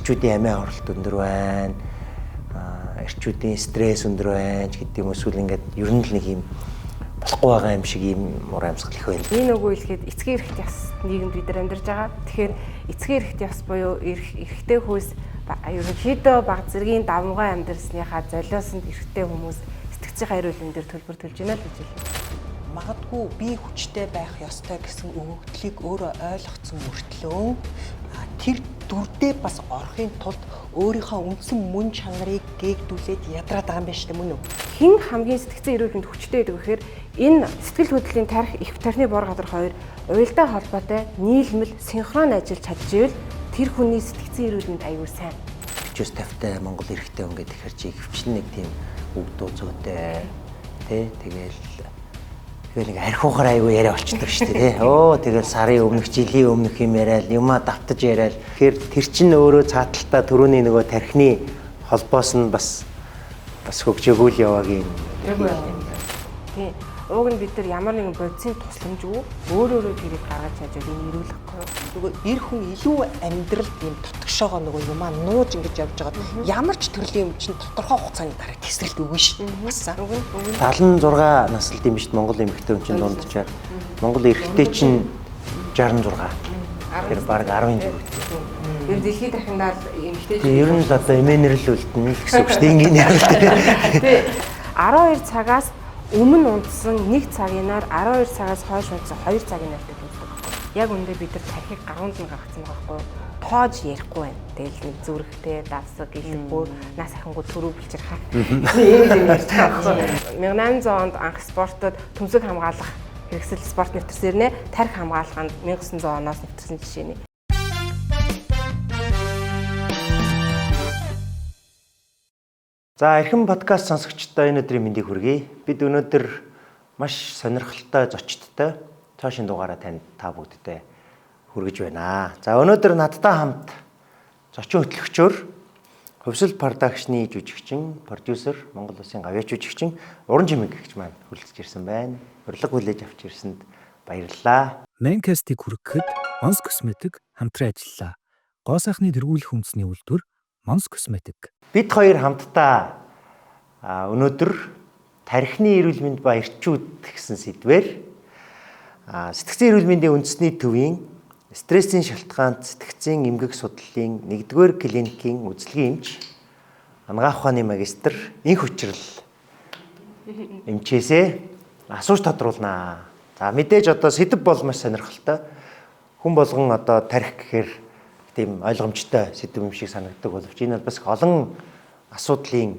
эрчүүдийн амиа оролт өндөр байна. Эрчүүдийн стресс өндөр байна гэдэг юм эсвэл ингээд ер нь л нэг юм болохгүй байгаа юм шиг юм уур амьсгал их байна. Энэ үгүй хэлэхэд эцгийн эрхт ёс нийгэмд бид нар амьдарч байгаа. Тэгэхээр эцгийн эрхт ёс буюу эрхтэй хүйс ерөнхийдөө баг зэргийн давмгай амьдрсныхаа золиосонд эрхтэй хүмүүс сэтгцийн хайр үйлэн дээр төлбөр төлж байна л гэж хэлнэ. Магадгүй би хүчтэй байх ёстой гэсэн өгөгдлийг өөрөө ойлгоцсон мөртлөө тэр дүрдээ бас орохын тулд өөрийнхөө үндсэн мөн чанарыг гээгдүүлээд ядраад байгаа юм байна шүү дээ, мөн үү? Хэн хамгийн сэтгцийн эрүүл мэнд хүчтэй гэдэг вэхээр энэ сэтгэл хөдлөлийн тарих их тархины бор газар хоёр уялдаа холбоотой нийлмэл синхрон ажиллаж чадчихвэл тэр хүний сэтгцийн эрүүл мэнд аюул сайн. Хүчээс тавтай Монгол эрхтэй хүн гэдэг ихэр чи хөвчлэн нэг тийм үг дуу зүйтэй тий тэгэл нэг архиухаар аягүй яриа болчихдог шүү дээ тий. Оо тэгэл сарын өмнөх жилийн өмнөх юм яриад юмаа давтаж яриад тэгэхээр тэр чин өөрөө цааталтаа түрүүний нөгөө тархины холбоос нь бас хөгжөөгөө л яваагийн тий. Уг нь бид нар ямар нэгэн бодисын тусламжгүй өөрөө тэрийг гаргаж чадвал энэ ирүүлэхгүй. Нөгөө эр хүн илүү амьдралд юм тотгошоогоо нөгөө юмаа нууж ингэж явж байгаад ямар ч төрлийн юм чинь тодорхой хугацааны дараа тесрэлт өгнө шүү. Бас 76 наслд юм биш Монгол эмэгтэй хүн чинь дунджаар Монгол эрэгтэй чинь 66. Тэр баг 10 жилтэй. Ер нь дэлхийд дахиндаа эмэгтэй. Ер нь л одоо эмээнэрл үлдэнэ гэсэн үг шүү дээ. Ингийн яриад. Тий. 12 цагаас өмнө унтсан 1 цагийнаар 12 цагаас хойш унтсан 2 цагийн нартай тулдаг. Яг үүндээ бид нар тархийг гаруунд нь гаргацсан байгаа байхгүй. Тоож ярихгүй байна. Тэгэл нэг зүрхтэй, давсаг, гэлбүү, нас ахингуу төрөө бэлчээр хаа. Ийм ярьж байгаа байхгүй. 1800 онд анх спортод төмсөг хамгаалах хэрэгсэл спорт нэвтрсээр нэ тархи хамгаалаханд 1900 оноос нэвтрсэн жишээ нь. За эрхэм подкаст сонсогчдоо энэ өдрийн мэндийг хүргэе. Бид өнөөдөр маш сонирхолтой зочдтой цаашийн дугаараа танд та бүгдтэй хүргэж байна. За өнөөдөр надтай хамт зочин хөтлөгчөөр Хувьсэл продакшны жүжигчин, продюсер, Монгол Улсын гавьяа жүжигчин Уран Жимэг гэгч маань хүрэлцэж ирсэн байна. Урилга хүлээж авч ирсэнд баярлалаа. Maincast-ийг хүргэхэд Mons Cosmetic хамтран ажиллаа. Гоо сайхны тэргүүлэх үндэсний үйлдвэр Mons Cosmetic. Бид хоёр хамтдаа өнөөдөр тархины эрүүл мэнд ба эрчүүд гэсэн сэдвээр сэтгцийн эрүүл мэндийн үндэсний төвийн стрессийн шалтгаанд сэтгцийн эмгэг судлалын 1-р клиникийн үзлэгийн эмч анагаах ухааны магистр энх хүчрэл эмчээсээ асууж тодруулнаа. За мэдээж одоо сэдв бол маш сонирхолтой. Хүн болгон одоо тарих гэхээр тийм ойлгомжтой сэдв юм шиг санагддаг боловч энэ бол бас олон асуудлын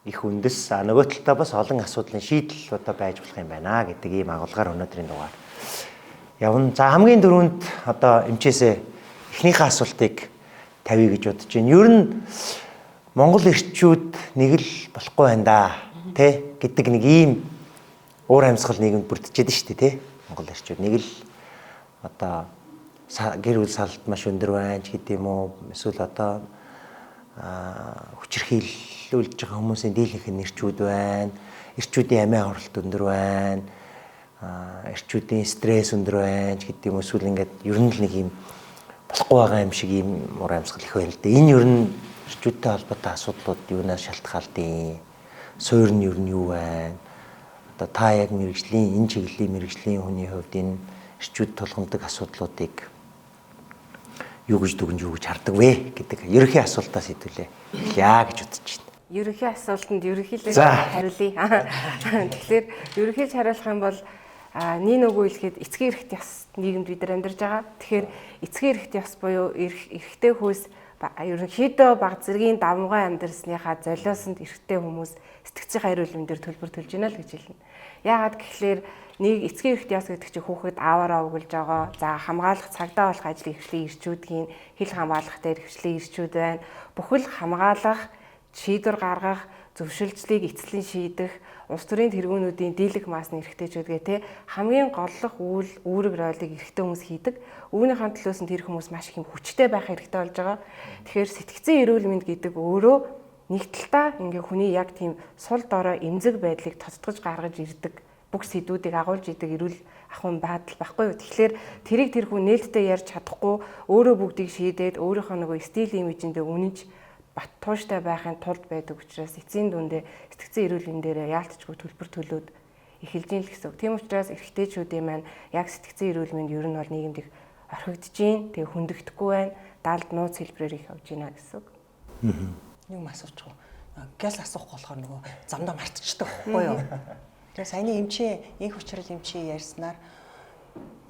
их үндэс нөгөө талдаа бас олон асуудлын шийдэл одоо байж болох юм байна гэдэг ийм агуулгаар өнөөдрийн дугаар явна. За хамгийн дөрөнд одоо эмчээсээ эхнийхээ асуултыг тавья гэж бодож байна. Ер нь Монгол эрчүүд нэг л болохгүй байна да тий гэдэг нэг ийм уур амьсгал нийгэмд бүрдчихэд шүү дээ тий. Монгол эрчүүд нэг л одоо гэр бүл салт маш өндөр байна ч гэдэм үү эсвэл одоо хүчирхийлүүлж байгаа хүмүүсийн дийлэнх нь эрчүүд байна. Эрчүүдийн амиа оролт өндөр байна. Эрчүүдийн стресс өндөр байна ч гэдэм үү эсвэл ингээд ер нь л нэг юм болохгүй байгаа юм шиг юм уур амьсгал их байна л дээ. Энэ ер нь эрчүүдтэй холбоотой асуудлууд юунаас шалтгаалдیں۔ Суурь нь ер нь юу байна? Одоо та яг мэрэгжлийн энэ чиглэлийн мэрэгжлийн хүний хувьд энэ эрчүүд тулгамдаг асуудлуудыг юу гэж дүгнж юу гэж хардаг вэ гэдэг ерөнхий асуултаас хэдүүлээ. Яа гэж бодож байна. Ерөнхий асуултанд ерөнхийдөө хариулъя. Тэгэхээр ерөнхийд хариулах юм бол нэг үгүй хэлэхэд эцгийн эрхт ёс нийгэмд бид нар амьдарч байгаа. Тэгэхээр эцгийн эрхт ёс буюу эрхтэй хүйс ерөнхийдөө баг зэргийн давмгай амьдрсныхаа золиосонд эрхтэй хүмүүс сэтгцийн хайр үйлэн дээр төлбөр төлж байна л гэж хэлнэ. Яагаад гэхлээр нэг эцгийн эрхт ёс гэдэг чинь хүүхэд ааваараа угуулж байгаа. За хамгаалах цагдаа болох ажлын эрхлэн ирчүүдийн хил хамгаалах дээр эрхлэн ирчүүд байна. Бүхэл хамгаалах, шийдвэр гаргах, зөвшөлдлийг эцлэн шийдэх, улс төрийн тэргүүнүүдийн дийлэх маасны эрхтэйчүүдгээ те хамгийн голлох үүрэг роолыг эрхтэй хүмүүс хийдэг. Үүнийхэн төлөөс нь тэр хүмүүс маш их хүчтэй байх хэрэгтэй болж байгаа. Тэгэхээр сэтгцийн эрүүл мэнд гэдэг өөрөө нэг талтаа ингээ хүний яг тийм сул дорой эмзэг байдлыг тоцтгож гаргаж ирдэг бүх сэдвүүдийг агуулж идэг эрүүл ахуйн баатал байхгүй юу. Тэгэхээр тэрийг тэр хүн нээлттэй ярьж чадахгүй өөрөө бүгдийг шийдээд өөрийнхөө нөгөө стил имижэндээ үнэнч бат тууштай байхын тулд байдаг учраас эцсийн дүндээ сэтгцэн эрүүл мэндийн дээр яалтчгүй төлбөр төлөөд эхэлж ийн л гэсэн. Тийм учраас эрэгтэйчүүдийн маань яг сэтгцэн эрүүл мэнд ер нь бол нийгэмд их орхигдож гин. Тэгээ хүндэгдэхгүй байна. Даалд нууц хэлбэрээр их явж гинэ гэсэн. Юм асуучих. Гяс асуух болохоор нөгөө замдаа мартчихдаг байхгүй юу? Тэгээ саяны эмчийн инх учрал эмчийн ярьснаар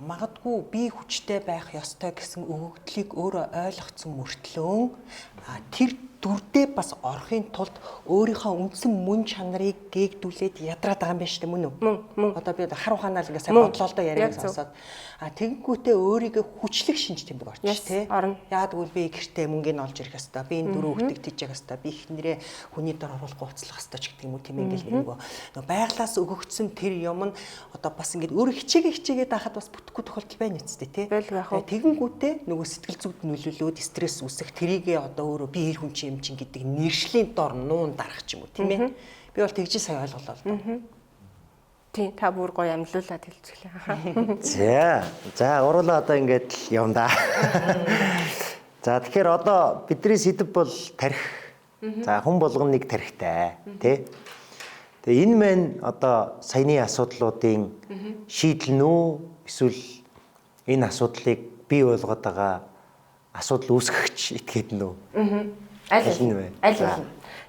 магадгүй би хүчтэй байх ёстой гэсэн өгөгдлийг өөрөө ойлгоцсон мөртлөө тэр дүрдээ бас орохын тулд өөрийнхөө үндсэн мөн чанарыг гээгдүүлээд ядраад байгаа юм байна шүү дээ, мөн үү? Мөн. Одоо би хар ухаанаар ингээ сайн бодлоо л да яриаг сонсоод тэгэнгүүтээ өөрийгөө хүчлэг шинж тэмдэг орчих тий. Яагад гэвэл би гэртээ мөнгөний олж ирэх хэвээр, би энэ дөрөв хүүхдийг тийж явах хэвээр, би ихнэрээ хүний дор оруулахгүй уцлах хэвээр ч гэдэг юм уу тийм ингээл нөгөө байглаас өгөгдсөн тэр юм нь одоо бас ингээ өөрөө хичээгээд байхад бас бүтэхгүй тохиолдол байна үсттэй тий. Тэгэнгүүтээ нөгөө сэтгэл зүйд нөлөөлөөд стресс үүсэх тэрийгээ одоо өөрөө би ир хүн чинь юм чинь гэдэг нэршлийн дор нуун дарах ч юм уу тийм ээ. Би бол тэгж сая ойлголоо л да. Тийм, та бүр гоё амлуулаад хэлчихлээ. За, уруулаа одоо ингээд явна да. За, тэгэхээр одоо бидний сэдв бол тарих. За, хүн болгоно нэг тарихтай, тий. Тэгээ энэ мэн одоо саяны асуудлуудын шийдэл нүү эсвэл энэ асуудлыг бий болгоод байгаа асуудал үүсгэгч этгээд нүү. Аль нь.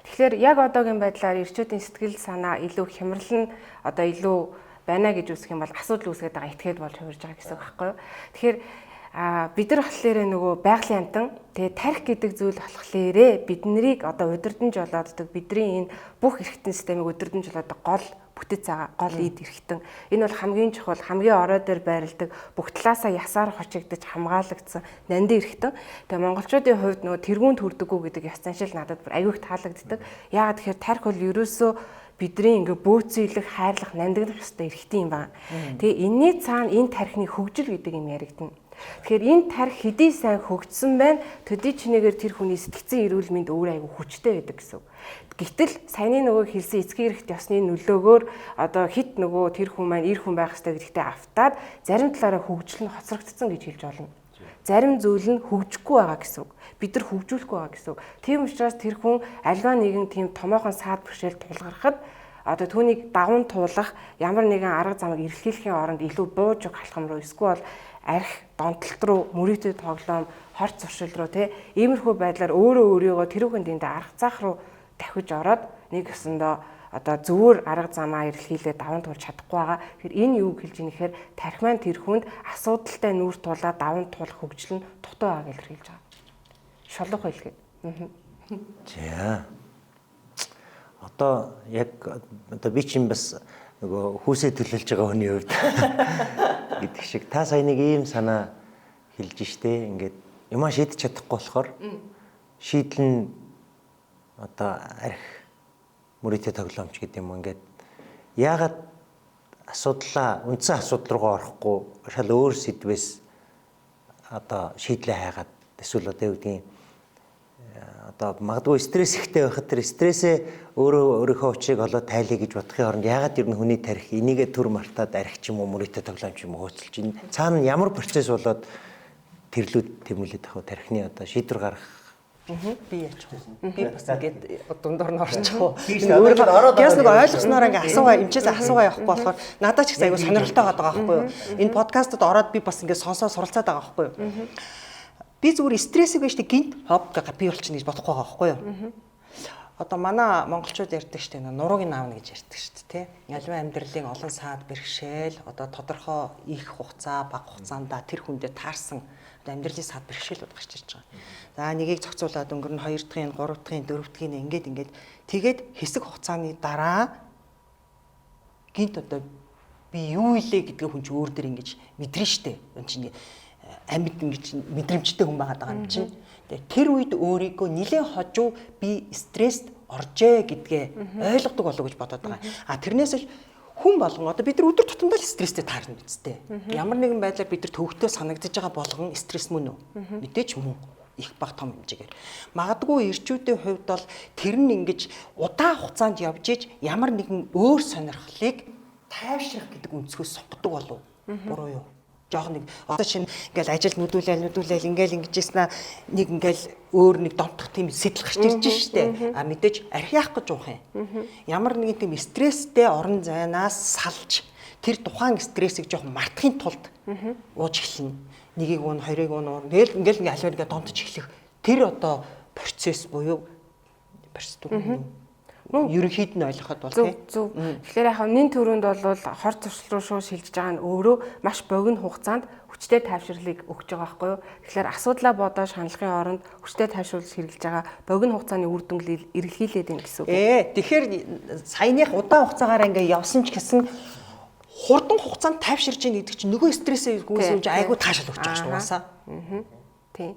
Тэгэхээр яг одоогийн байдлаар эрчүүдийн сэтгэл санаа илүү хямрал нь одоо илүү байна гэж үзэх юм бол асуудал үүсгээд байгаа этгээд болж хувирж байгаа гэсэн үг байхгүй юу. Тэгэхээр бид нар болохоор нөгөө байгалийн амтан тэгээ тарих гэдэг зүйл болохоор бид нарыг одоо удирдамж болооддаг бидний энэ бүх эрхтэн системийг удирдамж болооддаг гол бүтэц байгаа гол эд эрхтэн. Энэ бол хамгийн чухал, хамгийн орой дээр байрладаг, бүх талаасаа ясаар хочигдож хамгаалагдсан нандин эрхтэн. Тэгээ монголчуудын хувьд нөгөө тэргүүн төрдөггүй гэдэг ёс заншил надад бүр аюух таалагддаг. Яагаад тэгэхээр тарих бол ерөөсөө бидний ингээ бөөцөйлөх, хайрлах, нандинах ёстой эрхтэн юм байна. Тэгээ энэний цаана энэ тарихны хөгжил гэдэг юм яригдана. Тэгэхээр энэ тарих хэдий сайн хөгжсөн байна. Төдий чинээгээр тэр хүний сэтгцэн эрүүл мэнд өөр айгүй хүчтэй байдаг гэсэн. Гэтэл саяны нөгөө хэлсэн эцгийн эрхт ёсны нөлөөгөөр одоо хит нөгөө тэр хүн маань ир хүн байх ёстой гэдэгтээ автаад зарим талаараа хөгжил нь хоцрогдсон гэж хэлж болно. Зарим зүйл нь хөгжихгүй байгаа гэсэн. Бид нар хөгжүүлэхгүй байгаа гэсэн. Тийм учраас тэр хүн альва нэгэн тийм томоохон саад бэрхшээл тулгархад одоо түүнийг даван туулах ямар нэгэн арга замыг эрэлхийлэхийн оронд илүү бууж өгөх алхам руу эсвэл арх донтолт руу мөрөөдөд тоглоом хорт зуршил руу иймэрхүү байдлаар өөрөө өөрийгөө тэрүүхэн дэндээ арга заах руу давхиж ороод нэг өсөндөө одоо зөвөр арга замаа эрэлхийлээ даван туулж чадахгүй байгаа. Тэгэхээр энэ юу хэлж ийм нэхэр тарих маань тэр хүнд асуудалтай нүүр тулаад даван туулах хөгжил нь дутуу байгааг илэрхийлж байгаа. Шулуух хэлгээд. За. Одоо яг одоо би чинь бас нөгөө хүүсээ төлөөлж байгаа хүний хувьд гэдэг шиг та сая нэг ийм санаа хэлж штэ ингээд юмаа шийдэж чадахгүй болохоор шийдэл нь одоо арх мөрөөдөө тоглоомч гэдэг юм ингээд яагаад асуудлаа үндсэн асуудал руугаа орохгүй шал өөр сэдвээс одоо шийдлээ хайгаад эсвэл одоо юу гэдгийг одоо магадгүй стресс ихтэй байхад тэр стрессээ өөрийнхөө учрыг олоод тайлъя гэж бодохын оронд яагаад ер нь хүний тарих энийгээ төр мартаад арх ч юм уу мөрөөдөө тоглоом ч юм уу хөөцөлж ин цаана ямар процесс болоод тэрлүүд тэмүүлээд авах тарихны одоо шийдвэр гаргах би яачих вэ? Би бас ингээд дундуур нь орчих уу? Гяс нэг ойлгосноор ингээд асуугаа эмчээсээ асуугаа явахгүй болохоор надад ч их аягүй сонирхолтой байгаа байхгүй юу? Энэ подкастад ороод би бас ингээд сонсоо суралцаад байгаа байхгүй юу? Би зүгээр стрессийг биш гинт хоп би болчихно гэж бодохгүй байгаа байхгүй юу? Одоо манай монголчууд ярьдаг шүү дээ нурууг нь аавна гэж ярьдаг шүү дээ тий. Аливаа амьдралын олон саад бэрхшээл одоо тодорхой их хугацаа бага хугацаанд тэр хүндээ таарсан амьдралын саад бэрхшээлүүд гарч ирж байгаа. За нэгийг зохицуулаад өнгөрнө 2 дахь, 3 дахь, 4 дахь ингээд тэгээд хэсэг хугацааны дараа гинт одоо би юу илээ гэдгээ хүн чинь өөр дөр ингэж мэдрэн штэ. Хүн чинь амьд ингэж мэдрэмжтэй хүн байгаа юм чинь. Тэр үед өөрийгөө нэлээд хожуу би стресст оржээ гэдгээ ойлгодог болов гэж бодоод байгаа. Тэрнээс л хүн болгон одоо бид нар өдөр тутамдаа л стресстэй таарна бидтэй. Ямар нэгэн байдлаар бид нар төвөгтэй санагдаж байгаа болгон стресс мөн үү? Мэдээч мөн их баг том хэмжээгээр. Магадгүй эрчүүдийн хувьд бол тэр нь ингэж удаан хугацаанд явж иж ямар нэгэн өөр сонирхлыг тайвшрах гэдэг өнцгөөс сопдог болов. Буруу юу? Жог нэг одоо чинь ингээл ажил нүдүүлээл ингэжсэн нэг ингээл өөр нэг домтох тийм сэтэл гарч ирж штэ. А мэдээж архи яах гэж уух юм. Ямар нэгэн тийм стресстэй орон зайнаас салж тэр тухайн стрессийг жоох мартахын тулд ууж эхэлнэ. Нэгийг уун, хоёрыг уун. Тэгэл ингээл ингээ аль ингээ донтож эхлэх. Тэр одоо процесс буюу процедур. Ерөнхийд нь ойлгоход бол тийм. Зөв. Тэгэхээр яг нэн төрөнд бол хор туршил руу шууд шилжиж байгаа нь өөрөө маш богино хугацаанд хүчтэй тайвширлыг өгч байгаа байхгүй юу? Тэгэхээр асуудлаа бодоо шаналхын оронд хүчтэй тайвшруулж хэрэгжилж байгаа богино хугацааны үр дүнг эргэлхийлээд байна гэсэн үг. Тэгэхээр саяных удаан хугацаагаар ингээ явсан ч гэсэн хурдан хугацаанд тайвширж ийн гэдэг чинь нөгөө стрессээ үүсгэж айгүй таашаал өгч байгаа шүү угаасаа. Тийм.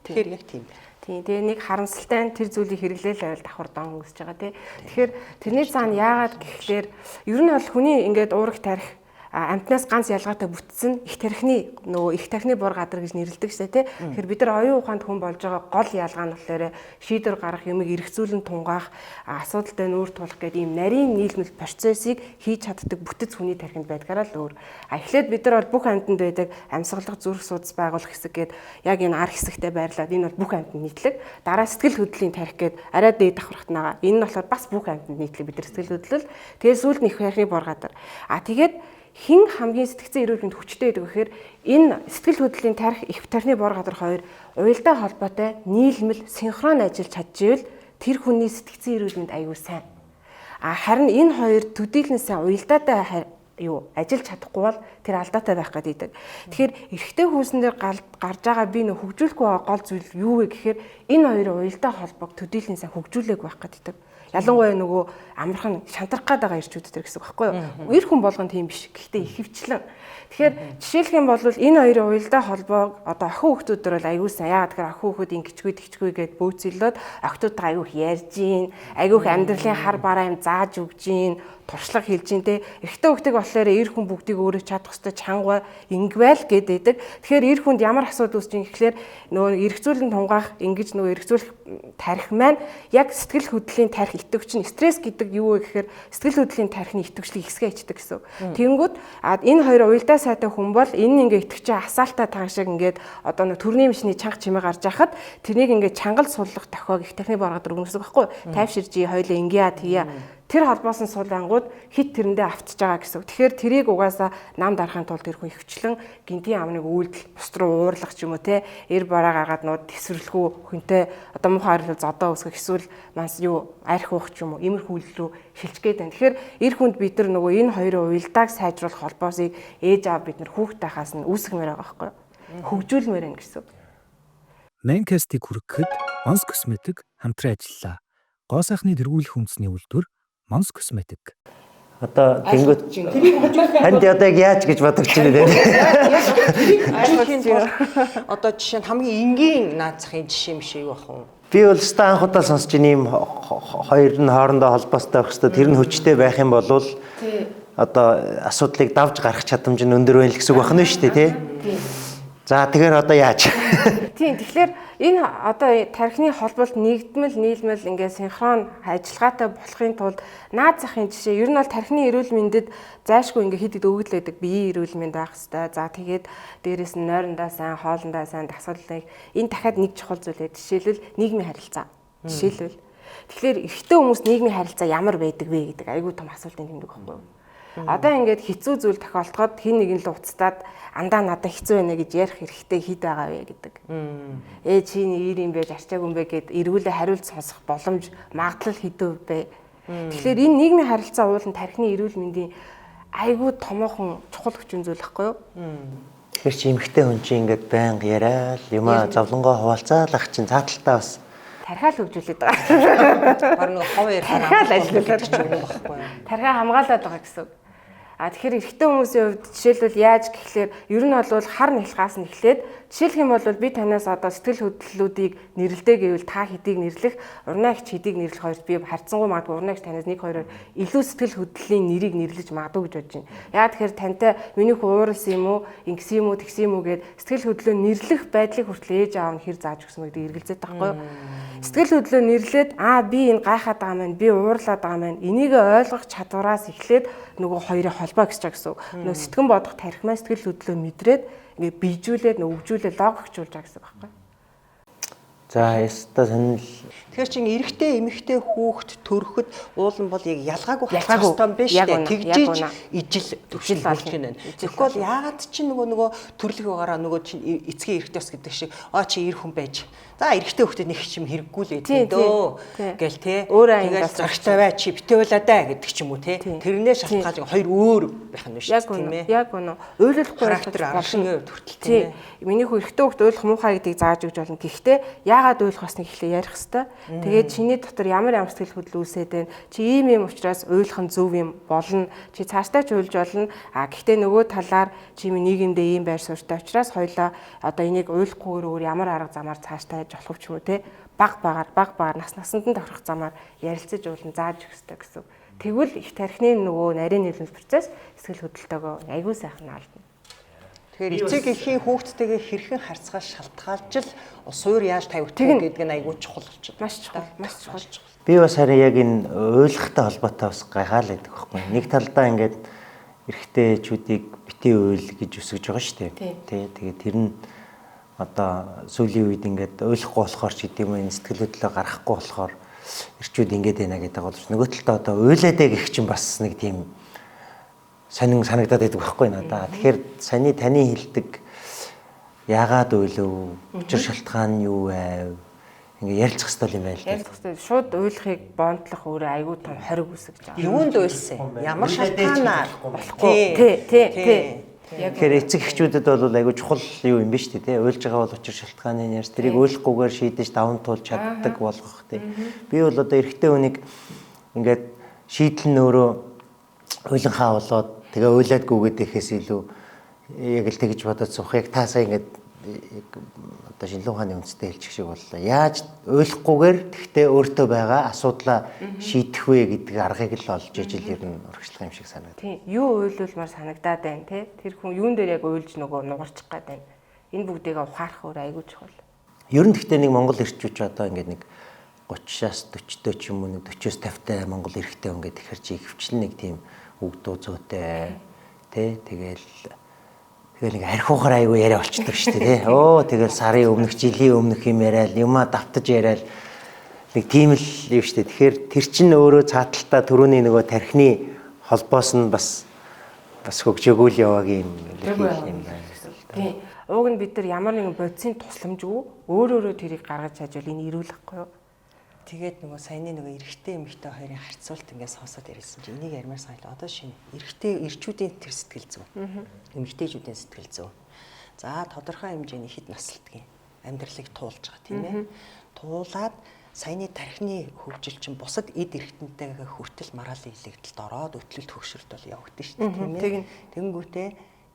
Тэгэхээр яг тийм байна. Тийм. Тэгээ нэг харамсалтай нь тэр зүйлийг хэрэглээл байвал давхар дан үүсэж байгаа тий. Тэгэхээр тэрний цаана яагаад гэхлээр ер нь бол хүний ингээд уурах тарих амтнаас ганц ялгаатай бүтцэн их тархины бор гадар гэж нэрлэдэг шээ тий. Тэгэхээр бид нар оюун ухаанд хүн болж байгаа гол ялгаа нь болохоор шийдвэр гаргах, юмыг эргцүүлэн тунгаах, асуудалтай нүүр тулах гэдэг ийм нарийн нийлмэл процессыг хийж чаддаг бүтэц хүний тархинд байдгаараа л өөр. Эхлээд бид нар бол бүх амьтанд байдаг амьсгалах зүрх судас байгуулах хэсэг гээд яг энэ ар хэсэгтээ байрлаад энэ бол бүх амьтанд нийтлэг. Дараа сэтгэл хөдлөлийн тархи гээд арай дээд давхрахт нагаа. Энэ нь болохоор бас бүх амьтанд нийтлэг бид нар сэтгэл хөдлөл. Тэгээ сүүлд нь их тархины бор гадар. Тэгээд хин хамгийн сэтгцэн эрүүл мэнд хүчтэй гэдэг вэхээр энэ сэтгэл хөдлөлийн тархи их тархины бор гадар хоёр уялдаа холбоотой нийлмэл синхрон ажиллаж чадчихвэл тэр хүний сэтгцэн эрүүл мэнд аюул сайн. Харин энэ хоёр төдийлнээсээ уялдаатай ажиллаж чадахгүй бол тэр алдаатай байх гэдэг. Тэгэхээр эрэгтэй хүүсэн дээр гарч байгаа би нөх хөгжүүлэхгүй байгаа гол зүйл юу вэ гэхээр энэ хоёрын уялдаа холбоог төдийлнээсээ хөгжүүлээг байх гэдэг. Ялангуяа нөгөө амархан шантрах гээд байгаа ирчүүд төр гэсэн үг байхгүй юу? Эр хүн болгон тийм биш. Гэхдээ ихэвчлэн. Тэгэхээр жишээлх юм бол энэ хоёрын уялдаа холбоог одоо охин хүүхдүүд төр бол аюул сайн. Яагаад гэхээр охин хүүхэд ингэчгүй тэгчгүй гэд бөөцөлөөд охтуудтай аюул ярьж гин, аюул амьдралын хар бараа юм зааж өгж гин, туршлага хэлж гин те. Эрэгтэй хүүхдийг болохоор эр хүн бүгдийг өөрөө чадах хэвээр чанга ингэвэл гэдэг. Тэгэхээр эр хүнд ямар асуудал үүсэж ин гэхээр нөгөө эргцүүлэн тунгаах ингэж нөгөө эргцүүлэх тарих маань яг сэтгэл хөдлөлийн тарих итгэвч нь стресс гэдэг юу вэ гэхээр сэтгэл хөдлөлийн тарихны итгэвчлийг хэсгээ ичдэг гэсэн. Тэнгүүд энэ хоёр уялдаа сайтай хүн бол энэ ингээ итгэвчээ асаалтаа таашааг ингээд одоо нэг төрний машины чанга чимээ гарч яхад тэрнийг ингээ чангал суллах тохиог их тарихны боргод өргөнөс байхгүй тайвширжий хоёлаа ингээ тийя тэр холбоос нь суулангууд хит тэрэндээ автж байгаа гэсэн. Тэгэхээр тэрийг угаасаа нам дарахын тулд тэр хүн ихвчлэн гинтийн амныг үйлдэл бус руу уурлах ч юм уу те эр бараа гаргаад нууд тесвэрлэхүү хүнтэй одоо муухай харил зодоо өсгөх эсвэл манс юу арх уух ч юм уу иймэрхүү үйлдэл рүү шилжих гээд байна. Тэгэхээр эр хүнд бид нар нөгөө энэ хоёрын уялдааг сайжруулах холбоосыг ээж аав бид нар хүүхдтэй хаас нь үүсгэмээр байгаа байхгүй хөгжүүлмээр байна гэсэн. Mancast-ийг хүргэхэд Once Cosmetic хамтран ажиллаа. Гоо сайхны тэргүүлэх үндэсний үйлдвэр Once Cosmetic. Одоо тэнгууд танд одоо яаж гэж бодож байна вэ? Одоо жишээ нь хамгийн энгийн наацхийн жишээ биш юу бах вэ? Би бол өстой анх удаа сонсч ийм хоёр нь хоорондоо холбоостой байх хэвээр тэр нь хүчтэй байх юм бол одоо асуудлыг давж гарах чадамж нь өндөр байх гэсэн үг байна шүү дээ тий. За тэгэхээр одоо яаж? Тийм тэгэхээр энэ одоо тархины холболт нийлмэл ингээ синхрон ажиллагаатай болохын тулд наад захын жишээ ер нь бол тархины эрүүл мэндэд зайшгүй ингээ хэд хэд өгөгдөл байдаг биеийн эрүүл мэнд байх хэвээр. За тэгээд дээрэс нь нойрондоо сайн, хоолндоо сайн дасгалыг энэ дахиад нэг чухал зүйл ээ. Жишээлбэл нийгмийн харилцаа. Жишээлбэл тэгэхээр эрэгтэй хүмүүс нийгмийн харилцаа ямар байдаг вэ гэдэг айгүй том асуултын тэмдэг байхгүй юу? Одоо ингээд хэцүү зүйл тохиолдоход хин нэг нь л уцтаад андаа надад хэцүү байна гэж ярих хэрэгтэй хэд байгаа вэ гэдэг. Чи ир юм байж арчаагүй юм бэ гэд эргүүлээ хариулт сонсох боломж магадлал хэдүү бэ. Тэгэхээр энэ нийгмийн харилцаа уулын тархины эрүүл мэндийн айгүй томоохон чухал хүчин зүйл байхгүй юу? Тэгэхээр чи эмэгтэй хүн чинь ингээд байнга яриад юмаа зовлонгоо хуваалцаалах чинь цааталтаа бас тархиал хөгжүүлээд байгаа. Бараг нэг хов ярих тархиал ажиллуулад ч юм уу байхгүй юу? Тархиа хамгаалаад байгаа гэсэн. Тэгэхээр эрэгтэй хүмүүсийн хувьд жишээлбэл яаж гэхлээр ер нь бол хар нялхаас нь эхлээд жишээлх юм бол би танаас одоо сэтгэл хөдлөлүүдийг нэрлэдэг гэвэл та хэдийг нэрлэх, урнаагч хэдийг нэрлэх хоёрт би харьцангуй магадгүй урнаагч танаас нэг хоёроор илүү сэтгэл хөдлөлийн нэрийг нэрлэж магадгүй гэж бодож байна. Яа тэгэхээр тантай миний хууралсан юм уу, ингэсэн юм уу, тэгсэн юм уу гэд сэтгэл хөдлөө нэрлэх байдлыг хүртэл ээж аав нь хэр зааж өгсөн гэдэг эргэлзээд байгаа байхгүй юу? Сэтгэл хөдлөө нэрлээд би энэ гайхаад байгаа маань, би уурлаад байгаа маань, энийг ойлгох чадвараас эхлээд нөгөө хоёрын холбоо гэж байгаа гэсэн. Нөгөө сэтгэн бодох тархимаа сэтгэл хөдлөө мэдрээд ингээ бийжүүлээд өгжүүлээд логикчулж байгаа гэсэн байхгүй. За яста сонирхол. Тэгэхээр чин эрэгтэй эмэгтэй хүүхэд төрөхөд уулан бол яг ялгаагүй хацах ёстой юм биш үү? Тэгжиж ижил төвшил болж байна. Тэгэхгүй бол яагаад чи нөгөө төрлөх байгаараа нөгөө чи эцгийн эрэгтэй бас гэдэг шиг чи эр хүн байж. За эрэгтэй хүүхдэд нэг чим хэрэггүй л гэдэг дөө гэл те. Тэгэл зөрчтэй бай чи битээвлаа даа гэдэг ч юм уу те. Тэрнээ шалтгаалж хоёр өөр байх нь шүү тийм ээ. Яг үнэ. Ойлгохгүй болно төртөл тийм ээ. Миний хүү эрэгтэй хүүхд ойлгох муухай гэдгийг зааж өгч болно. Гэхдээ яагаад ойлгох ёсныг эхлээ ярих хэвээр. Тэгээд чиний дотор ямар сэтгэл хөдлөл үүсээд байна. Чи ийм учраас ойлгох нь зөв юм болно. Чи цаашдаа ч уйлж болно. Гэхдээ нөгөө талаар чи нийгэмдээ ийм байр суурьтай учраас хоёлаа одоо энийг ойлгохгүйгээр өөр ямар арга замаар цаашдаа явж болох ч юм уу те. Баг багаар насанд нь тохирох замаар ярилцаж уулан зааж өгөх хэрэгтэй гэсэн. Тэгвэл их тархины нөгөө нарийн нийлүүлэх процесс сэтгэл хөдлөлтөөгөө айгүй сайхан алдна. Тэгэхээр эцэг эхийн хүүхдтэйгээ хэрхэн харьцахаас шалтгаалж л суур яаж тавигдах гэдэг нь айгүй чухал болчиход. Маш чухал. Би бас харин яг энэ ойлгохтой холбоотой бас гайхаал байдаг байхгүй. Нэг талдаа ингээд эрэгтэйчүүдийг битээ уйл гэж өсгөж байгаа шүү дээ. Тэгээд тэр нь одоо сүүлийн үед ингээд ойлгохгүй болохоор ч гэдэм юм сэтгэл хөдлөлөө гаргахгүй болохоор эрчүүд ингээд байна гэдэг боловч нөгөө талдаа одоо уйлаадаг их чинь бас нэг тийм сонин санагдаад байдаг байхгүй надаа. Тэгэхээр таны хэлдэг яагаад уйлав? Учир шалтгаан нь юу вэ? Ингээ ярилцах хэрэгтэй юм байл. Ярилцах хэрэгтэй. Шууд уйлахыг бондлох өөрөө айгүй том хориг үсгэж байгаа. Юунд уйлсан? Ямар шалтгаанаар болохгүй. Тий. Тэгэхээр эцэг эхчүүдэд бол айгүй чухал юу юм биш үү те? Уйлж байгаа бол учир шалтгааны ярьж тэрийг ойлгохгүйгээр шийдэж даван туулж чаддаг болгох те. Би бол одоо эрэгтэй хүнийг ингээд шийдэл нь өөрөө уйланхаа болоод тэгээ уйлаадгүйгээд ихэхээс илүү яг л тэгж бодоод суух. Яг та сая ингээд одоо шинэлэн ухааны үндэстэй хэлчих шиг боллоо. Яаж ойлгохгүйгээр тэгтээ өөртөө байгаа асуудлаа шийдэх вэ гэдэг аргыг л олж ижил ер нь урагшлах юм шиг санагдав. Тийм. Юу уйлуулмаар санагдаад байна те. Тэр хүн юун дээр яг уйлж нөгөө нугарчих гээд байна. Энэ бүгдийг ухаарах өөр айгүй чухал. Ер нь тэгтээ нэг Монгол эрчүүч одоо ингээд нэг 30-аас 40-тэй ч юм уу 40-оос 50-тай Монгол эрэгтэй хүн гэдэг ихэр чи хөвчлэн нэг тийм өгдөө зөөтэй тий тэгэл нэг архиухаар айгүй яриа болчдөг шүү дээ тий. Тэгэл сарын өмнөх жилийн өмнөх юм яриад юмаа давтаж яриад нэг тийм л юм шүү дээ. Тэгэхээр тэр чинь өөрөө цааталтаа түрүүний нөгөө тархины холбоос нь бас хөгжөөгөө л яваагийн юм байна. Тий. Уг нь бид нар ямар нэгэн бодисын тусламжгүй өөрөөрөө тэрийг гаргаж чажвал энэ ирүүлэхгүй юу? Тэгээд нөгөө саяны нөгөө эрэгтэй эмэгтэй хоёрын харьцуулт ингээд сонсоод ирсэн чинь энийг ярмаар санагдав. Одоо шинэ эрэгтэй эрчүүдийн тэр сэтгэл зүй. Эмэгтэйчүүдийн сэтгэл зүй. За тодорхой хэмжээний хэд наслтгийн амьдралыг туулж байгаа тийм ээ. Туулаад саяны тархины хөгжил чинь бусад эд эрхтэнтэйгээ хүртэл маргаалын илэгдэлд ороод өтлөлт хөгшөлт бол явагдаж шүү дээ тийм ээ. Тэнгүүтээ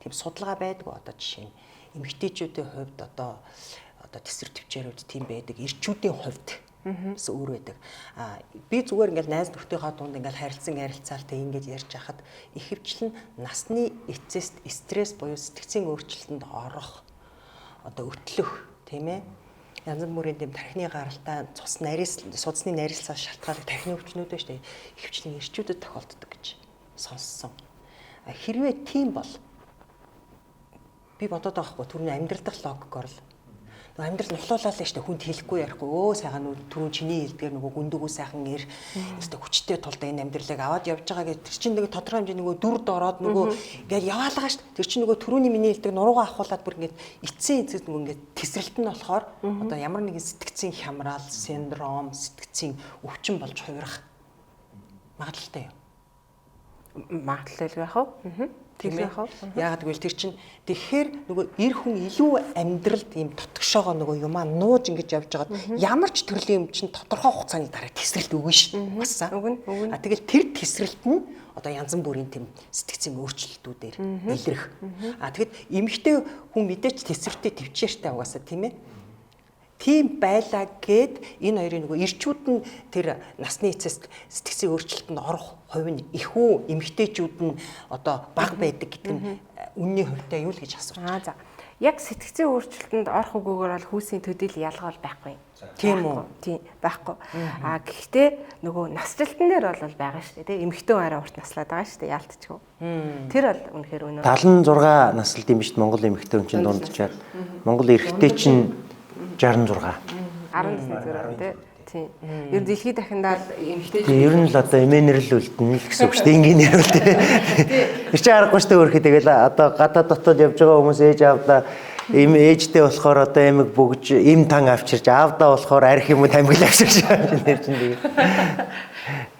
тийм судалгаа байдгүй одоо жишээ нь эмэгтэйчүүдийн хувьд одоо тесрэг төвчээрүүд тийм байдаг. Эрчүүдийн хувьд бас өөр байдаг. Би зүгээр ингээл найз нөхдийнхөө дунд ингээл харилцаалтай ингэж ярьж хахад ихэвчлэн насны эцэст стресс буюу сэтгцийн өөрчлөлтөнд орох одоо өтлөх тийм ээ янз бүрийн тийм тархины гаралтай судасны нарийслаас шалтгаалдаг тархины өвчнүүд байна шүү дээ. Ихэвчлэн эрчүүдэд тохиолддог гэж сонссон. Хэрвээ тийм бол би бодоод байгаа хгүй түрүүний амьдрал дах логикоор л амьдрал нухлуулаа л штэ хүнд хэлэхгүй ярихгүй сайхан түрүүн чиний хэлдгээр нөгөө гүндгүү сайхан ир өстө хүчтэй тулд энэ амьдралыг аваад явж байгаа гэдэг чинь нэг тодорхой хэмжээ нөгөө дүрд ороод нөгөө ингээд яваалгаа штэ тэр чинь нөгөө түрүүний миний хэлдэг нуруугаа ахуулаад бүр ингээд эцсийн эцэд нөгөө ингээд тесрэлт нь болохоор одоо ямар нэгэн сэтгцийн хямрал синдром сэтгцийн өвчин болж хувирах магадлалтай юу? Магадлал байх уу? Тийм ээ. Яагаад гэвэл тэр чинь тэгэхээр нөгөө эр хүн илүү амьдралд ийм тотгошоогоо нөгөө юмаа нууж ингэж явж байгаад ямар ч төрлийн юм чинь тодорхой хугацааны дараа тесрэлт өгнө ш. Басаа. Тэгэл тэр тесрэлт нь одоо янз бүрийн тийм сэтгцийн өөрчлөлтүүдээр илэрх. Тэгэд эмэгтэй хүн мэдээч тесрэлтээ төвчээртэй угаасаа тийм ээ. Тийм байлаа гэд энэ хоёрын нөгөө эрчүүд нь тэр насны эцэст сэтгцийн өөрчлөлтөнд орох хувь нь их үү эмэгтэйчүүд нь одоо бага байдаг гэдэг нь үнний хувьтай юу л гэж асууж. За. яг сэтгцийн өөрчлөлтөнд орох үгүйгээр бол хүүсийн төдийл ялгаал байхгүй. Тийм үү? Тийм байхгүй. Гэхдээ нөгөө насжилтан дээр бол байгаа шүү дээ. Эмэгтэй арай урт наслаад байгаа шүү дээ. Яалтчгүй. Тэр бол үнэхээр өнөө. 76 наслд юм биш Монгол эмэгтэй хүн чинь дунджаад. Монгол эрэгтэй чинь 66. 10 насны зэрэг тий. Тийм. Ер нь дэлхийд дахиндаа эмэгтэй. Ер нь л одоо эмээнэрл үлдэнэ л гэсэн үг шүү дээ. Энгийнээр л тий. Тэр чинь аргагүй шүү дээ өөрхий тэгэл одоо гадаад дотоод явж байгаа хүмүүс ээж аавдаа им ээжтэй болохоор одоо эмэг бөгж им тан авчирч аавдаа болохоор арх юм тамхил авчирч нэр чинь тэгээ.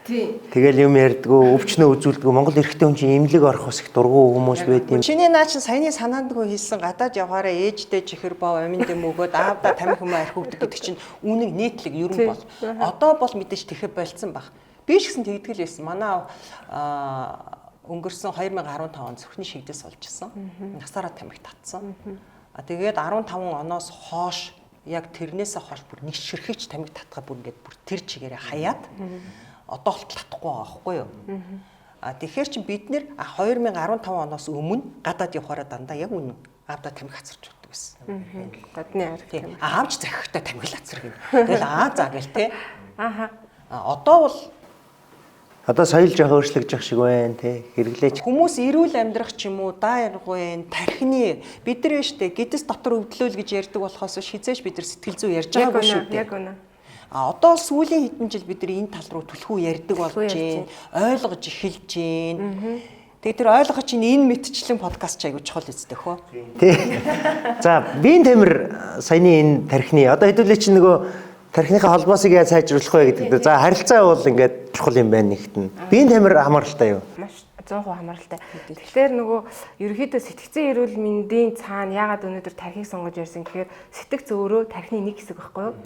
Тийм. Тэгэл юм ярьдгүү өвчнөө үзүүлдэггүй Монгол эрэгтэй хүн чинь имлэг орох ус их дургу хүмүүс байд юм. Чиний наа чин саяны санаандгүй хэлсэн гадаад явахаараа ээжтэй чихэр боо аминд юм өгөөд аавда тамхи юм арх өгдөг гэдэг чинь үнэн нийтлэг ер нь бол. Одоо бол мэдээж тэхэ болцсон баг. Би ч гэсэн тэгдэг л байсан. Манай өнгөрсөн 2015 он зүрхний шигдээс болж исэн. Насаараа тамхи татсан. Тэгээд 15 оноос хойш яг тэрнээсээ хойш бүр нэг ширхэгч тамхи татгаа бүр ингээд бүр тэр чигээрээ хаяад одоо л татахгүй байгаа байхгүй юу? Тэгэхээр чи бид нэр 2015 оноос өмнө гадаад явахаараа дандаа яг үнэн аавда тамхи хацарч өгдөг байсан. Гадны арх тийм. Аавч захихтай тамхи хацраг юм. Тэгэл заа гэл те. Одоо бол Одоо соёл жоо өөрчлөгдөж явах шиг байна тий. Хэрэглээч. Хүмүүс эрүүл амьдрах ч юм уу, даа яргуйн, тархины бид нар штэ гэдэс дотор өвдлөөл гэж ярьдаг болохоос шизээш бид нар сэтгэл зүй ярьж байгаагүй шүү дээ. Яг үнэ. Одоо сүүлийн хэдэн жил бид нар энэ тал руу түлхүү ярьдаг болж байна. Ойлгож эхэлж байна. Тэгээ тэр ойлгож чинь энэ мэдчлэн подкаст ч аягүй чухал үстэй хөө. Тий. За, биеийн тамир саяны энэ тархины одоо хэдүүлээ чинь нөгөө тархиныхаа холбоосыг яаж сайжруулах вэ гэдэг дээр. За, харилцаа бол ингээд чухал юм байна нэгтэн. Биеийн тамир хамааралтай юу? Маш 100% хамааралтай. Тэгэхээр нөгөө ерөөхдөө сэтгцэн эрүүл мэндийн цаана яагаад өнөөдөр тархийг сонгож ярьсан гэхээр сэтгц өөрөө тархины нэг хэсэг байхгүй юу?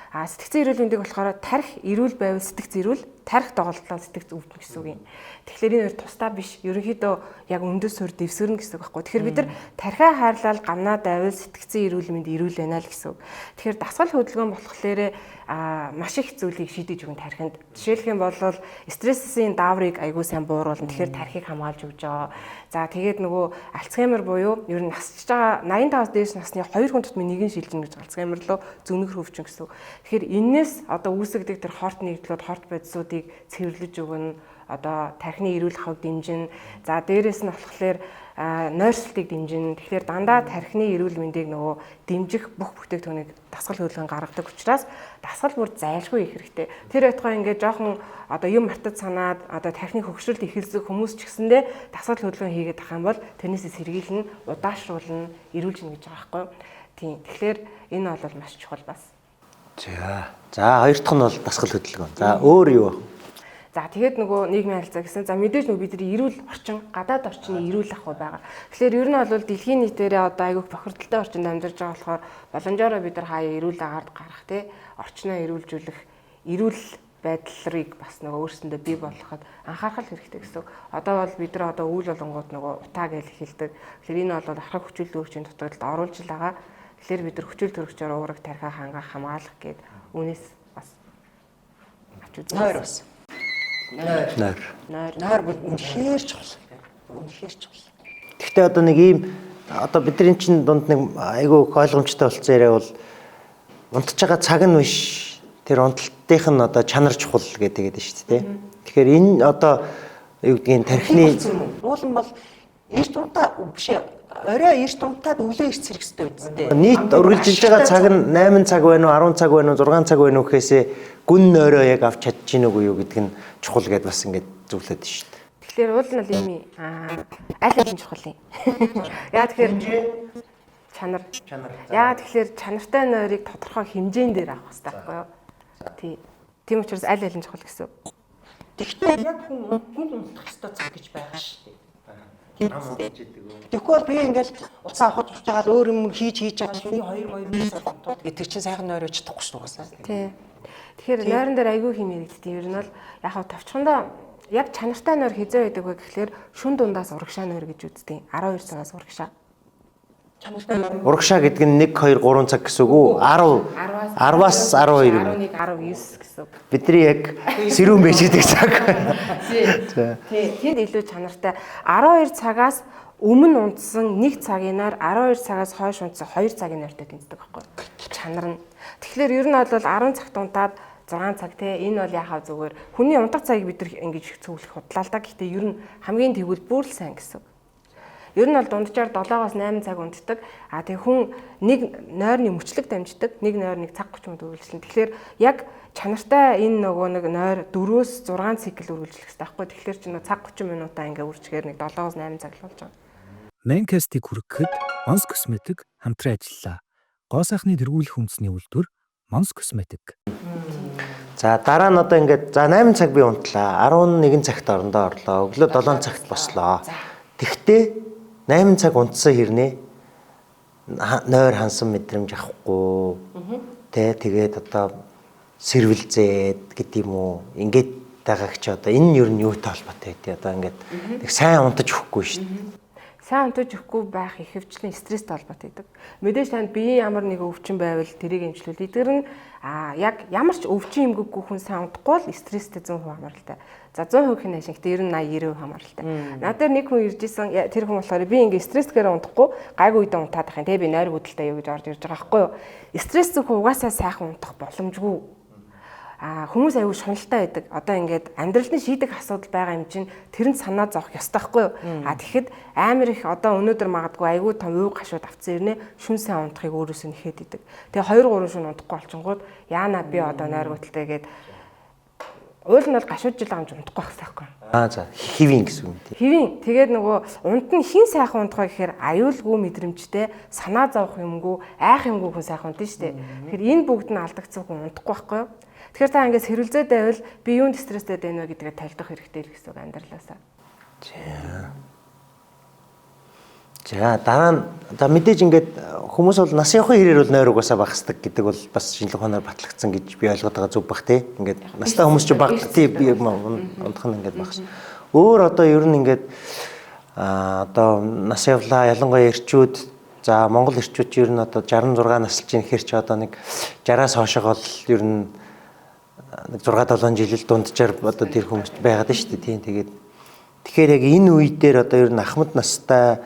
Сэтгцэн эрүүл мэндийг болохоор тархи эрүүл байвал сэтгц эрүүл, тархи доголдлоо сэтгц өвдөн гэсэн үг юм. Тэгэхээр энэ хоёр тусдаа биш. Ерөнхийдөө яг өндөр суурь дэвсгэрнэ гэсэн үг байхгүй. Тэгэхээр бид нар тархиа хайрлал гамнаа дайвал сэтгцэн эрүүл мэнд эрүүл байна л гэсэн үг. Тэгэхээр дасгал хөдөлгөөн болохоор маш их зүйлийг шийдэж өгөн тархинд. Жишээлх юм бол стрессийн даврыг аягүй сайн бууруулна. Тэгэхээр тархийг хамгаалж өгж байгаа. За тэгээд нөгөө Альцгеймер буюу ер нь насч байгаа 85-аас дээш насны 2 хүн тутмын нэг нь шилжинэ гэж Альцгеймер руу зүүнэг хөвчин гэсэн. Тэгэхээр энээс одоо үүсгдэг тэр хорт нэгдлүүд хорт бодисуудыг цэвэрлэж өгнө. Одоо тархины эрүүл хавьд дэмжин. За дээрэс нь болохоор нойрсолтыг дэмжин. Тэгэхээр дандаа тархины эрүүл мэндийг нөгөө дэмжих бүх бүтээгдэхүүнийг дасгал хөдөлгөөн гаргадаг учраас дасгал бүр зайлшгүй их хэрэгтэй. Тэр байтугай ингээд жоохон одоо юм мартад санаад одоо тархины хөгшрөлт ихэлцэх хүмүүс ч гэсэндээ дасгал хөдөлгөөн хийгээд ах юм бол тэрнээсээ сэргийлнэ, удаашруулна, эрүүлжинэ гэж байгаа байхгүй юу? Тийм. Тэгэхээр энэ бол маш чухал бас. За хоёр дахь нь бол дасгал хөдөлгөөн. За өөр юу вэ? За тэгээд нөгөө нийгмийн харилцаа гэсэн. За мэдээж нөгөө бидний эрүүл орчин, гадаад орчны эрүүл ах байгаа. Тэгэхээр ер нь бол дэлхийн нийтээрээ одоо айгүйх бохирдолтой орчинд амьдарч байгаа болохоор боломжоор бид нар хаяа эрүүл агард гарах те орчноо эрүүлжүүлэх эрүүл байдлыг бас нөгөө өөрсөндөө бий болгоход анхаарал хэрэгтэй гэсэн. Одоо бол бид нар одоо үйл болонгууд нөгөө утаа гэж хэлдэг. Тэгэхээр энэ бол ахрах хүчил төрөгчийн дутагдалд оруулж л байгаа. Тэгэхээр бид нар хүчил төрөгчөөр уурах тархиа хангах хамгаалах гээд үүнээс бас авч үзье. Нойр бас. Нойр бүр үнэхээр чухал. Үнэхээр чухал. Гэхдээ одоо нэг ийм одоо бидний чинь дунд нэг айгүй ойлгомжтой болсон яриа бол унтж байгаа цаг нь биш тэр унталтынх нь одоо чанар чухал гэдэг нь шүү дээ. Тэгэхээр энэ одоо юу гэдгийг тархины уулан бол эрт унтаа биш орой эрт унтаад өглөө ирц хэрэг хэрэгтэй үсттэй. Нийт үргэлжилж байгаа цаг нь 8 цаг байна уу 10 цаг байна уу 6 цаг байна уу гэхээсээ гүн нойроо яг авч чадчих нүг үү гэдэг нь чухал гэдээ бас ингэж зөвлөд шүү дээ. Тэгэхээр уул нь юм аль аль нь чухал юм. Яа тэгэхээр чанар. Яа тэгэхээр чанартай нойрыг тодорхой хэмжээнд дээр авах хэрэгтэй байхгүй юу? Тий. Тийм учраас аль аль нь чухал гэсэн. Тэгвэл яг хүн унтах хэрэгтэй цаг гэж байгаа шүү дээ. Тэгэхгүй би ингээл уцаа авах гэж байгаа өөр юм хийж байгаа чинь 2 минут унтууд гэдэг чинь сайхан нойроо чадахгүй шүү дээ. Тий. Тэгэхээр нойрон дээр айгүй хэмээгддэг. Ер нь бол яг хав тавчхандаа яг чанартай нойр хизээ байдаг вэ гэхлээр шүн дундаас урагшаа нойр гэж үздэг. 12 цагаас урагшаа. Урагшаа гэдэг нь 1 2 3 цаг гэсэн үг үү? 10-аас 12 юм. 11 19 гэсэн үг. Бидний яг сэрүүн байж гэдэг цаг. Тий. Тэнд илүү чанартай 12 цагаас өмнө унтсан 1 цагийн нойр 12 цагаас хойш унтсан 2 цагийн нойртой тэнцдэг байхгүй. Чанар нь. Тэгэхээр ер нь бол 10 цагт унтаад 6 цаг те энэ бол яхаа зүгээр хүний унтах цагийг бид нар ингэж их цөглөх худлаа л да. Гэхдээ ер нь хамгийн тэгвэл бүр л сайн гэсэн. Ер нь бол дунджаар 7-аас 8 цаг унтдаг. А тэг хүн нэг нойрны мөчлөг дамждаг, нэг нойр нэг цаг 30 минут үргэлжлэн. Тэгэхээр яг чанартай энэ нөгөө нэг нойр 4-өөс 6 цикл үргэлжлэх хэрэгтэй байхгүй. Тэгэхээр чи нэг цаг 30 минутаа ингээ үржихээр нэг 7-аас 8 цаг л болж байгаа. Maincast-ийг хүргэхэд Mons Cosmetic хамтран ажиллаа. Гоо сайхны тэргүүлэх үндэсний үйлдвэр Mons Cosmetic. За дараа нь одоо ингээд за 8 цаг би унтлаа. 11 цагт орондоо орлоо. Өглөө 7 цагт бослоо. Тэгтээ 8 цаг унтсан хэрнээ нойр хансан мэдрэмж авахгүй. Тэгээд одоо сэрвэлзээд гэдэг юм уу. Ингээд байгаагч одоо энэ нь ер нь юутай холбоотой байдгийг одоо ингээд тэг сайн унтаж өгөхгүй шүү дээ. Сайн унтаж өгөхгүй байх ихэвчлэн стресстэй холбоотой байдаг. Мэдээж танд биеийн ямар нэг өвчин байвал тэрийг эмчлүүл. Эдгээр нь яг ямар ч өвчин эмгэггүй хүн сайн унтахгүй л стресстэй 100% хамааралтай. За 100% хэн ашиг гэдэг 90 90% хамааралтай. Надад нэг хүн ирж исэн тэр хүн болохоор би ингээ стрессгээр унтахгүй гайгүй үедээ унтаад ах юм те би нойр хөдөлтэй юу гэж орж ирж байгаа байхгүй юу. Стресс зөвхөн угаасаа сайхан унтах боломжгүй. Хүмүүс аюул шуналтай байдаг. Одоо ингээд амьдралын шийдэх асуудал байгаа юм чинь тэр нь санаа зовох ёстой байхгүй юу? Тэгэхэд амар их одоо өнөөдөр магадгүй аюул том ууг гашууд авцсан ирнэ шүн сайн унтахыг өөрөөсөө нэхэд идэг. Тэгээ 2 3 шүн унтахгүй болчингууд яана би одоо нойр хөдөлтэй гээд уул нь бол гашууд жил амж унтахгүй байх байхгүй юу? За хэвийн гэсэн үг тийм. Хэвийн. Тэгээд нөгөө унт нь хин сайхан унтах гэхээр аюулгүй мэдрэмжтэй санаа зовох юмгүй айх юмгүй хүн сайхан унтна шүү дээ. Тэгэхээр энэ бүгд нь алдагдсан хүн унтахгүй байхгүй юу? Тэгэхээр та ингээс хэрүүлзээд байвал би юунд стресстэй байна вэ гэдгээ тайлбах хэрэгтэй л гэсэн үг амьдралаасаа. За дараа нь одоо мэдээж ингээд хүмүүс бол нас явахын хэрээр бол нойр угаасаа багасдаг гэдэг бол бас шинжлэх ухаанаар батлагдсан гэж би ойлгоод байгаа зүг бах тий. Ингээд настай хүмүүс ч багт тий унтах нь ингээд багас. Өөр одоо ер нь ингээд одоо нас явлаа ялангуяа эрчүүд за Монгол эрчүүд ч ер нь одоо 66 наслж ийн хэр ч одоо нэг 60-аас хойшоо бол ер нь нэг 6-7 жил дунджаар одоо тэр хүмүүс байгаад шүү дээ тийм. Тэгэхээр яг энэ үе дээр одоо ер нь ахмад настай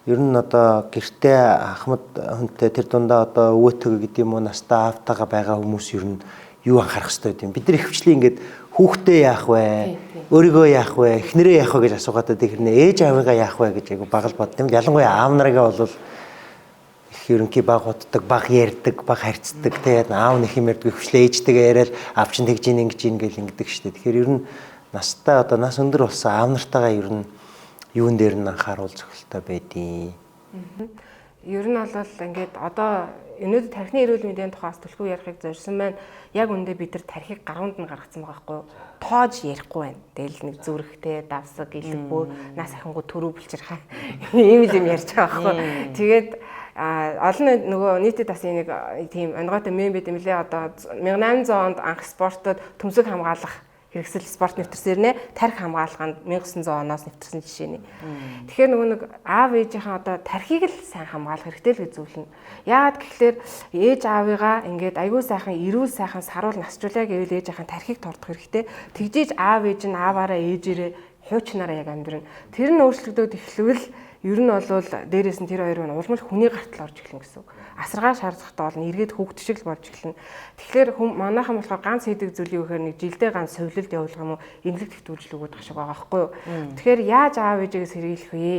ер нь одоо гэртээ ахмад хүнтэй тэр дундаа одоо өвөөтөг гэдэг юм уу настай аавтайгаа байгаа хүмүүс ер нь юу анхаарах хэрэгтэй юм. Бид нар ихвчлэн ингээд хүүхдээ яах вэ? Өөрийгөө яах вэ? Эхнэрээ яах вэ гэж асуугаад байдаг хэрнээ ээж аавыгаа яах вэ гэж айгу багал бод юм. Ялангуяа аав нарагаа бол ерөнхий баг уддаг, баг ярьдаг, баг харьцдаг. Тэгээд аав нэг юм ярьдаг, хвчлээ ээжтэйгээ яриад аав чинь тэгж ийн ингэж ийн гэл ингэдэг штеп. Тэгэхээр ер нь настай одоо нас өндөр болсон аав нартайгаа ер нь юун дээр нь анхааруул зөвхөлтэй байдیں۔ Ер нь бол ингээд одоо өнөөдөр тархины эрүүл мэндийн тухаас төлхөө ярихыг зорьсон байна. Яг үндэ бид нар тархийг гаруунд нь гаргацсан байгаа байхгүй юу? Тоож ярихгүй байна. Тэгэл нэг зүрхтэй, давсаг, илэг бүр нас ахингуу төрөө булчирхаа. Ийм юм ярьж байгаа байхгүй юу? Тэгээд олон нөгөө нийтэд бас нэг тийм онгойтой мем байт юм лээ. Одоо 1800 онд анх спортод төмсөг хамгаалах хэрэгсэл спорт нэвтэрсэн нэ тархи хамгаалаханд 1900 оноос нэвтэрсэн жишээний. Тэгэхээр нөгөө нэг аав ээжийнхээ одоо тархийг л сайн хамгаалах хэрэгтэй л гэж зөвлөнө. Яагаад гэхэлэр ээж аавыгаа ингээд аягүй сайхан эрүүл сайхан саруул насжуулаа гэвэл ээжийнхээ тархийг тордох хэрэгтэй. Тэгжиж аав ээж нь ааваараа ээжээрээ хуучнараа яг амьдрна. Тэр нь өөрчлөгдөд эхлэвэл ер нь бол дээрээс нь тэр хоёр нь улмал хүний гартал орж эхлэн гэсэн үг. Асаргаа шаардлагатай болно, эргээд хөвгт шиг л болж эхэлнэ. Тэгэхээр манайхан болохоор ганц хийдэг зүйлийг өгөхөр нэг жилдээ ганц совилолд явуулах юм уу, эмнэлэг төвлөл өгöd гашиг байгаа байхгүй юу. Тэгэхээр яаж аав ээжээс хэрэглэх вэ?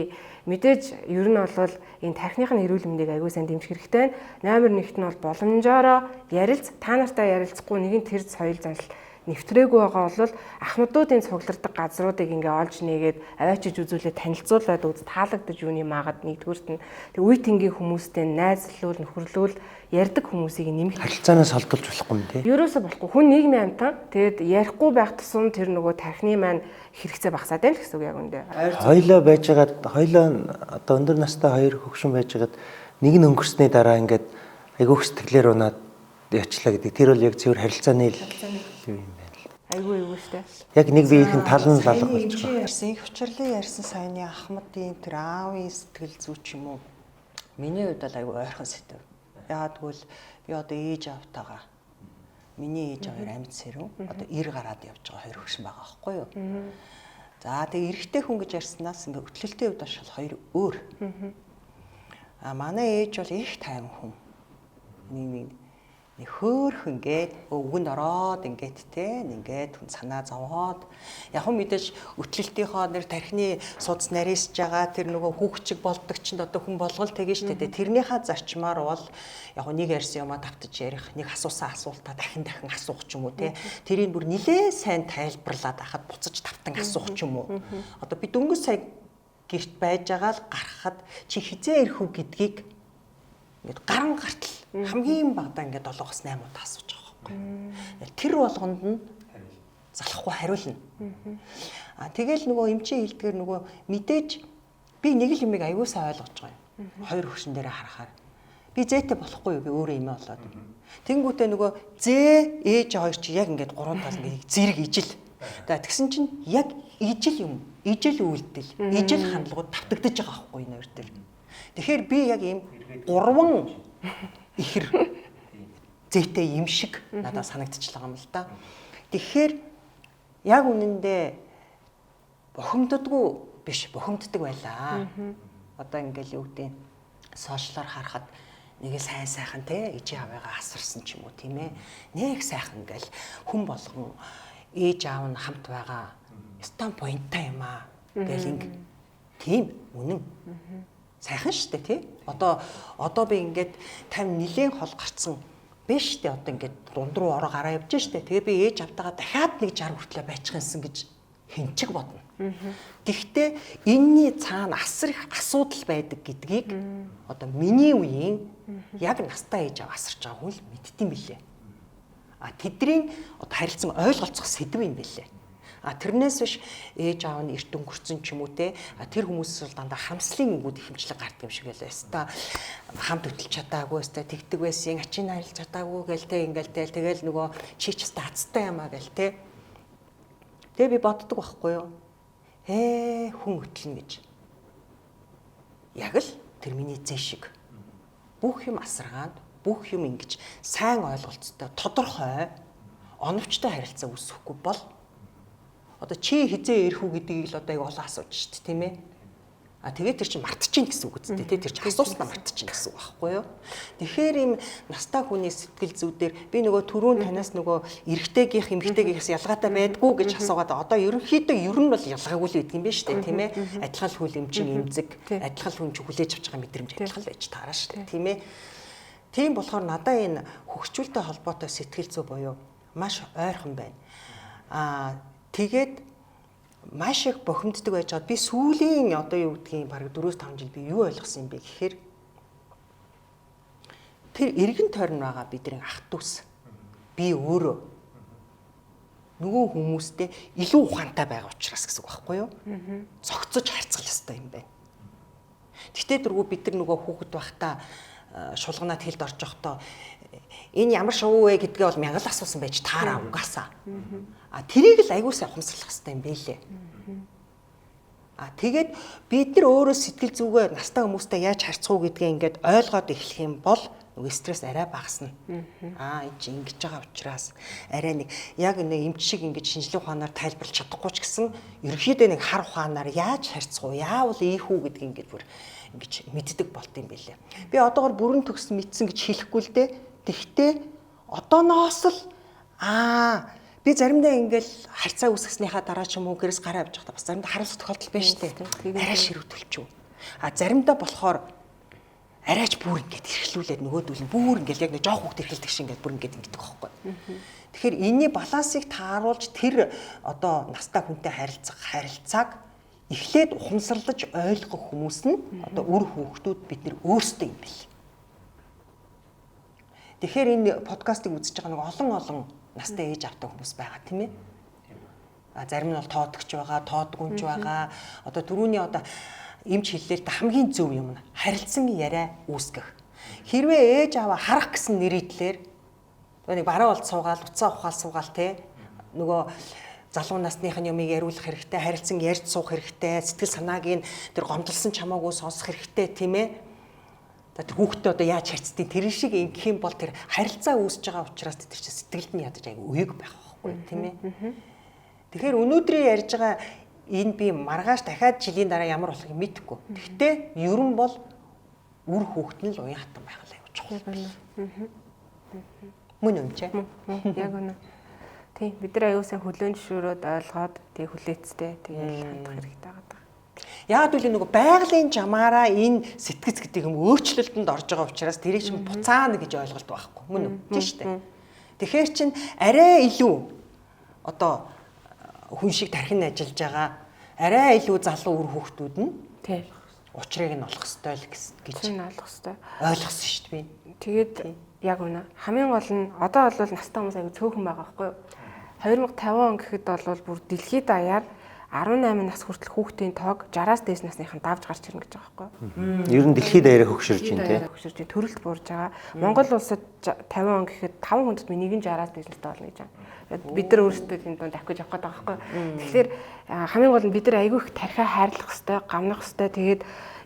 Мэдээж ер нь бол энэ тархиныхын эрүүл мэндийг аягүй сайн дэмжих хэрэгтэй байна. Номер 1-т нь бол боломжоор ярилц, та нартай ярилцахгүй нэгэн тэр соёл занал нэвтрээгүй байгаа бол ахмадуудын цуглардаг газруудыг ингээ олж нээгээд аваачиж үзүүлээ танилцуулаад үз таалагдаж юуны maaгаад нэгдүгüрт нь тэг үе тэнгийн хүмүүстэй найзлуул нөхөрлүүл ярддаг хүмүүсийг нэмэх харилцаанаас холдуулж болохгүй юм тий. Ерөөсө болохгүй хүн нийгмийн амтан тэгэд ярихгүй байх тусам тэр нөгөө тархины маань хэрэгцээ багасаад байна л гэсэн үг яг үндэ. Хоёлоо байжгаад хоёлоо одоо өндөр настай хоёр хөгшин байжгаад нэг нь өнгөрсний дараа ингээд айгүйх сэтгэлээр унаад ячлаа гэдэг. Тэр бол яг цэвэр харилцааны л юм байна. Айгүй юу штэ. Яг нэг биеийн тал нь лалга болж байгаа. Ярьсан их учрлын ярьсан саяны ахмадын тэр аавын сэтгэл зүй ч юм уу. Миний хувьд бол айгүй ойрхон сэтгэв. Яагаад гэвэл би одоо ээж аавтайгаа миний ээж хоёр амьд сэрв. Одоо 90 гараад явж байгаа хоёр хөгшин байгаа байхгүй юу. За тэгээ эрэгтэй хүн гэж ярьснаас ингээ хөтлөлтийн хувьд бол хоёр өөр. Манай ээж бол их тайван хүн. Нэг хөөхөн гээд өвгөнд ороод ингээд те ингээд хүн санаа зовоод яг хөө мэдээж өтлөлтийнхоо нэр тархины судас нарийсж байгаа тэр нөгөө хүүхчиг болдог чинь одоо хүн болгол тэгэн штэ тэрнийхээ зарчмаар бол яг хөө нэг ярьсан юмаа давтаж ярих нэг асуусан асуултаа дахин асуух ч юм уу те тэрийг бүр нилээ сайн тайлбарлаад ахад буцаж давтан асуух ч юм уу одоо би дөнгөж сая гэрт байж байгаа л гарахад чи хизээ ирэх үү гэдгийг ингээд гаран гартал хамгийн багадаа ингээд 7-8 удаа асууж байгаа байхгүй. Тэр болгонд нь залахгүй хариулна. Тэгэл нөгөө эмчийн хэлдгээр нөгөө мэдээж би нэг л юмыг аюулсаа ойлгож байгаа юм. Хоёр хөвшин дээрээ харахаар би зээтэй болохгүй юу би өөрөө имээ болоод. Тэнгүүтээ нөгөө зээ ээж хоёр чи яг ингээд гурван тал ингээд зэрэг ижил. Тэгсэн чинь яг ижил юм. Ижил үйлдэл, ижил хандлагууд давтагдаж байгаа байхгүй энэ хоёр дээр. Тэгэхээр би яг ийм гурван ихэр зээтэй юм шиг надад санагдчихлаа юм л да. Тэгэхээр яг үнэндээ бухимддаггүй биш, бухимддаг байлаа. Одоо ингээл юу гэдэг сошиалар харахад нэг сайхан те ээжийн аваагаа асарсан ч юм уу тийм ээ. Нэг сайхан ингээл хүн болгон ээж аав нь хамт байгаа стан поинттай юм аа. Гэл инг тийм үнэн. Сайхан шүү дээ тий. Одоо би ингээд 50 нилийн хол гарцсан биш дээ. Одоо ингээд дунд руу ороо гараа явж штэ. Тэгээ би ээж автагаа дахиад нэг 60 хүртлээ байчихсан гэж хинчиг бодно. Гэхдээ энэний цаана асар их асуудал байдаг гэдгийг одоо миний үеийн яг настай ээж аваа асарч байгаа хүн л мэддэм билээ. Тэдний одоо харилцан ойлголцох сэдв юм билээ. Тэрнээс биш ээж аав нь эрт өнгөрцөн ч юм уу те тэр хүмүүс бол дандаа хамслын үгүүд ихэмжлэг гардаг юм шиг байлаа. Хамт хөтлж чадаагүй өстэй тэгдэг байсан, ачийн харилж чадаагүй гээл те ингээл те тэгэл нөгөө чич стацтай юм а гээл те. Тэгээ би боддог байхгүй юу? Хүн хөтлөн гэж. Яг л тэр миний зэ шиг. Бүх юм асаргаанд, бүх юм ингэж сайн ойлголцтой, тодорхой, оновчтой харилцаа үүсэхгүй бол одоо чи хизээ ирэх үү гэдгийг л одоо яг олон асууж шít тийм ээ. Тэгээд тэр чинь мартчихин гэсэн үг үстэй тий тэр чинь асууснаа мартчихин гэсэн үг байхгүй юу. Тэгэхээр ийм настай хүний сэтгэл зүйдээр би нөгөө түрүүн танаас нөгөө эрэгтэйгийнх эмэгтэйгийнхээс ялгаатай байдгүй гэж асуугаад одоо ерөнхийдөө ер нь бол ялгаагүй л байдаг юм байна шүү дээ тийм ээ. Адилхан л хүл эмчин эмзэг, адилхан л хүн ч хүлээж авч байгаа мэдрэмж адилхан л байж таараа шүү дээ тийм ээ. Тийм болохоор надаа энэ хөгжүүлэлтэй холбоотой сэтгэл зүй буюу маш ойрхон байна. Тэгээд маш их бухимддаг байж байгаа. Би сүүлийн одоо юу гэдгийг бараг 4-5 жил би юу ойлгосон юм бэ гэхээр тэр эргэн тойрон байгаа бидний ах дүүс би өөрөө нөгөө хүмүүстэй илүү ухаантай байгаа учраас гэсэн үг байхгүй юу? Цогцож харьцах ёстой юм байна. Гэтэ дөрвөө бид нар нөгөө хүүхэд байхдаа шулганаад хэлд орж явахдаа энэ ямар шувуу вэ гэдгээ бол мянгал асуусан байж таараа угаасаа. Тэрийг л аягуулсаа ухамсарлах хэрэгтэй юм бэлээ. Тэгээд бид нар өөрөө сэтгэл зүгээ настай хүмүүстэй яаж харьцах уу гэдгээ ингээд ойлгоод эхлэх юм бол нөгөө стресс арай багасна. Энэ чи ингэж байгаа учраас арай нэг яг нэг эмч шиг ингэж шинжлэх ухаанаар тайлбарлаж чадахгүй ч гэсэн ерөнхийдөө нэг хар ухаанаар яаж харьцах уу, яавал ийх үү гэдгийг ингээд бүр ингэж мэддэг болт юм бэлээ. Би одоогор бүрэн төгс мэдсэн гэж хэлэхгүй л дээ. Тэгтээ одооноос л би заримдаа ингээл харьцаа үүсгэснийхаа дараа ч юм уу гэрээс гараа авч явахдаа бас заримдаа харуулах тохиолдол байна шүү дээ. Арай ширүүтэлчүү. Заримдаа болохоор арайч бүр ингээд эрхлүүлээд нөгөөдөл нь бүр ингээд яг нэг жоох хүүхд эрхэлдэг шиг ингээд бүр ингээд ингэдэг байхгүй. Тэгэхээр энэний балансыг тааруулж тэр одоо настай хүнтэй харилцах харилцааг эхлээд ухамсарлаж ойлгох хүмүүс нь одоо үр хүүхдүүд бид нэр өөрсдөө юм бэл. Тэгэхээр энэ подкастыг үзэж байгаа нэг олон настай ээж автай хүмүүс байгаа тийм ээ. Зарим нь бол тоодогч байгаа, тоодгүнж байгаа. Одоо түрүүний одоо эмч хэллээр хамгийн зөв юм нь харилцан яриа үүсгэх. Хэрвээ ээж аваа харах гэсэн нэрийдлэр нэг бараа болд суугаал, уцаа ухаал суугаал те нөгөө залуу насныхын юмыг яриулах хэрэгтэй, харилцан ярьж суух хэрэгтэй, сэтгэл санааг нь тэр гомдлсон чамаагүй сонсох хэрэгтэй тийм ээ. Тэр хүүхдтэй одоо яаж харьцдгийг тэр шиг ингэх юм бол тэр харилцаа үүсэж байгаа учраас тэр чинь сэтгэлд нь ядаж аяг уяг байх байхгүй тийм ээ. Тэгэхээр өнөөдрийн ярьж байгаа энэ би маргааш дахиад жилийн дараа ямар болохыг мэдэхгүй. Гэхдээ ерөн бол үр хүүхэд нь л уян хатан байх л аюул чухал. Мөн үнэ. Яг үнэ. Тийм бид нар аюулсан хөлөөн зөвшөөрөөд ойлгоод тэг хүлээцтэй тэгэл хандах хэрэгтэй байгаа. Яг үл нөгөө байгалийн жамаараа энэ сэтгэц гэдэг юм өөрчлөлтөнд орж байгаа учраас тэрийг чинь буцаана гэж ойлголт байхгүй. Мөн үү? Тийм шүү дээ. Тэгэхээр чин арай илүү одоо хүн шиг тархин ажиллаж байгаа арай илүү залуу үр хүүхдүүд нь тийм учрыг нь олох ёстой л гэж ойлгох ёстой. Ойлгосон шүү дээ би. Тэгээд яг үнэ. Хамгийн гол нь одоо бол настай хүмүүс аягүй цөөхөн байгаа байхгүй юу? 2050 он гэхэд бол бүр дэлхийд даяар 18 нас хүртэл хүүхдийн тоог 60-аас дээш насныхан давж гарч ирнэ гэж байгаа байхгүй юу? Ер нь дэлхийд даяараа хөгшөрж байна тийм. Хөгшөрж байна. Төрөлд буурж байгаа. Монгол улсад 50 он гэхэд 5 хүнд нэг нь 60-аас дээш настай болно гэж байна. Бид нар өөрсдөө энэ дунд авах гэж явах гэдэг байгаа байхгүй юу? Тэгэхээр хамгийн гол нь бид нар аягүй их тархиа хайрлах хэрэгтэй, гамнах хэрэгтэй. Тэгээд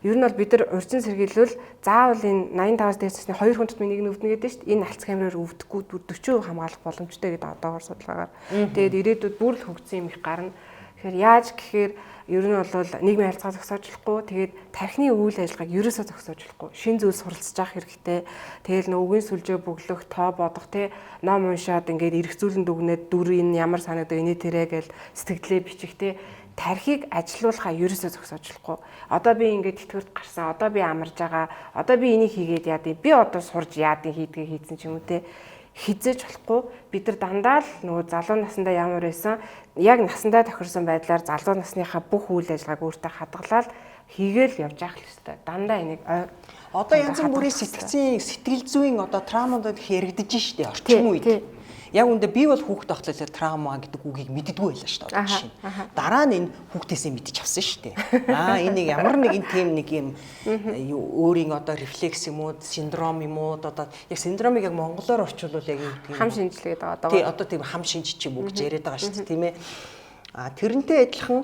ер нь бол бид нар урьдчилан сэргийлвэл заавал энэ 85-аас дээш насны 2 хүнд нэг нь өвднө гэдэг чинь энэ Альцгеймерээр өвдөхгүй 40% хамгаалах боломжтой гэдэг одоогоор судалгаагаар. Тэгээд ирээдүйд бүр л хөгжсөн юм их гарна. Тэгэхээр яаж гэхээр ер нь бол нийгмийн харилцаа зогсоожлохгүй тэгээд тархины үйл ажиллагааг ерөөсөө зогсоожлохгүй шин зүйл суралцж авах хэрэгтэй. Тэгэл нүгийн сүлжээ бөглөх, тоо бодох те ном уншаад ингээд эргцүүлэн дүгнээд дүр энэ ямар санагдав энэ тэрэ гэл сэтгэлдээ бичих те тархийг ажилуулахаа ерөөсөө зогсоожлохгүй. Одоо би ингээд тэтгэврт гарсан, одоо би амарж байгаа, одоо би энийг хийгээд яадیں۔ Би одоо сурж яадیں хийдгээ хийцэн ч юм уу те хизээж болохгүй бид нар дандаа л нөгөө залуу насндаа ямар байсан яг насандаа тохирсон байдлаар залуу насныхаа бүх үйл ажиллагааг өөртөө хадгалаад хийгээл явж явах хэрэгтэй. Дандаа энийг одоо янз бүрийн сэтгэл зүйн одоо траумад хэрэгдэж штэ орчин үед. Яг үндэ би бол хүүхэд ахлаа траума гэдэг үгийг мэддэггүй байлаа шүү дээ жишээ. Дараа нь энэ хүүхдээсээ мэдчих авсан шүү дээ. Энэ нэг ямар нэгэн тийм нэг юм өөрийн одоо рефлекс юм уу, синдром юм уу одоо яг синдромыг яг монголоор орчуулвал яг юу гэдэг юм. Хам шинжилгээ гэдэг тий одоо тийм хам шинжиж юм уу гэж яриад байгаа шүү дээ тийм ээ. Тэрнтэй адилхан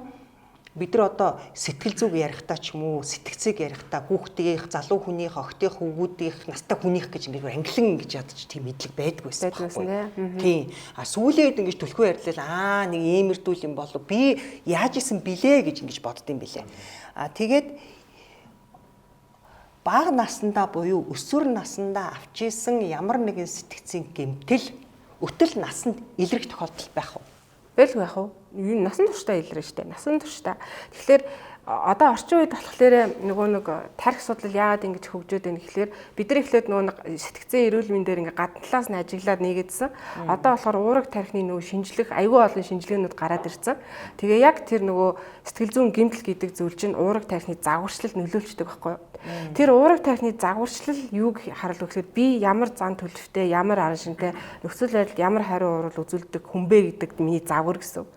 бид нар одоо сэтгэл зүг ярихдаа ч юм уу сэтгцийг ярихдаа хүүхдийн залуу хүнийх охтын хөвгүүдийнх настай хүнийх гэж ингээд англин гэж ядчих тийм мэдлэг байдгүй байсан. Тийм. Сүүлийн үед ингэж түлхүү ярьлаа нэг иймэрдүүл юм болов би яаж исэн билээ гэж ингэж боддсон билээ. Тэгээд бага наснда буюу өсвөр наснда авч исэн ямар нэгэн сэтгцийн гэмтэл өтөл насанд илрэх тохиолдол байх уу? Байлгүй яах вэ? Насан туршдаа илэрнэ штэ. Насан туршдаа. Тэгэхээр одоо орчин үед болохоор нөгөө нэг тарих судлал яагаад ингэж хөгжөөд байна гэхээр бид нар эхлээд нөгөө сэтгцэн эрүүл мэндээр ингээ гадна талаас нь ажиглаад нэгэдсэн. Одоо болохоор уурэг тархины нөгөө шинжлэх аюул олон шинжилгээнүүд гараад ирсэн. Тэгээ яг тэр нөгөө сэтгэл зүйн гэмтэл гэдэг зүйл чинь уурэг тархины загварчлалд нөлөөлчдөг байхгүй юу? Тэр уурэг тархины загварчлал юуг харуулж өгөхөд би ямар зан төлөвтэй, ямар аран шинтэй нөхцөл байдалд ямар хариу урвал үзүүлдэг хүмбэ гэдэг миний загвар гэсэн.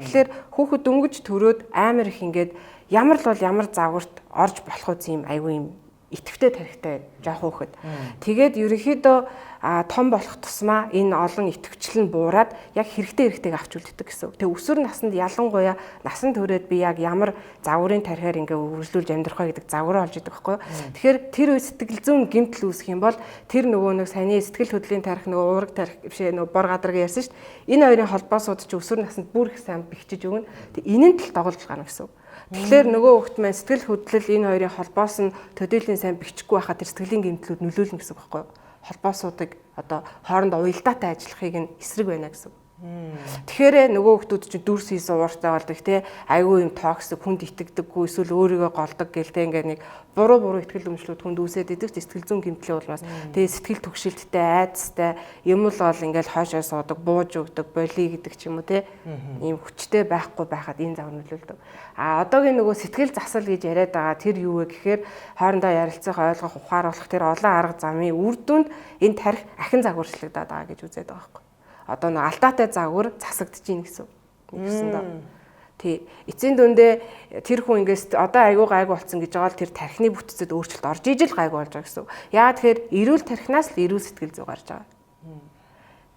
Тэгэхээр хүүхэд дөнгөж төрөөд амар их ингээд ямар л бол ямар загварт орж болох үс юм айгүй юм итгэвтэй тарихтай жоох хөөхд. Тэгээд ерөнхийдөө том болох тусмаа энэ олон итгэвчл нь буураад яг хэрэгтэй авч үлддэг гэсэн. Тэгээ өсвөр наснд ялангуяа насан туршид би яг ямар загварын тарихаар ингээ үргэлжлүүлж амьдрах вэ гэдэг загвараа олж идэг байхгүй юу. Тэгэхээр тэр үе сэтгэл зүйн гэмтэл үүсэх юм бол тэр нөгөө нэг саяны сэтгэл хөдлөлийн тарих нөгөө уурэг тарих бишээ нөгөө бор гадарга ярьсан шүү дээ. Энэ хоёрын холбоосууд чи өсвөр наснд бүр их сайн бэхжиж өгнө. Тэгээ энэний тал доголдол гарна гэсэн. Тэгэхээр нөгөө хүүхд маань сэтгэл хөдлөл энэ хоёрын холбоос нь төдийлөн сайн бэхжихгүй байхад тэр сэтгэлийн гэмтлүүд нөлөөлнө гэсэн үг байхгүй юу? Холбоосуудыг одоо хоорондоо уялдаатай ажиллахыг нь эсрэг байна гэсэн. Тэгэхээр нөгөө хүмүүс чинь дүрс хийсэн ууртай болдог те айгүй юм токсик хүнд итгэдэггүй эсвэл өөрийгөө голдог гэлтэй ингээ нэг буруу итгэл өмчлүүд хүнд үүсээд идэг сэтгэл зүйн гэмтлийн улмаас тэгээ сэтгэл түгшилттэй айдастай юм л бол ингээл хойшоо суудаг бууж өгдөг боли гэдэг ч юм уу те ийм хүчтэй байхгүй байхад энэ зав нөлөөлдөг. Одоогийн нөгөө сэтгэл засал гэж яриад байгаа тэр юу вэ гэхээр хоорондоо ярилцах ойлгох ухааруулах тэр олон арга замын үр дүнд энэ тарих ахин загварчлагдаад байгаа гэж үзээд байгаа байхгүй. Одоо нэг алдаатай загвар засагдж ийн гэсэн доо. Тий. Эцсийн дүндээ тэр хүн ингээс одоо айгүй гайгүй болсон гэж байгаа л тэр тархины бүтцэд өөрчлөлт орж ижил гайгүй болж байгаа гэсэн. Яа тэгэхээр эрүүл тархинаас л эрүүл сэтгэл зүй гарч байгаа.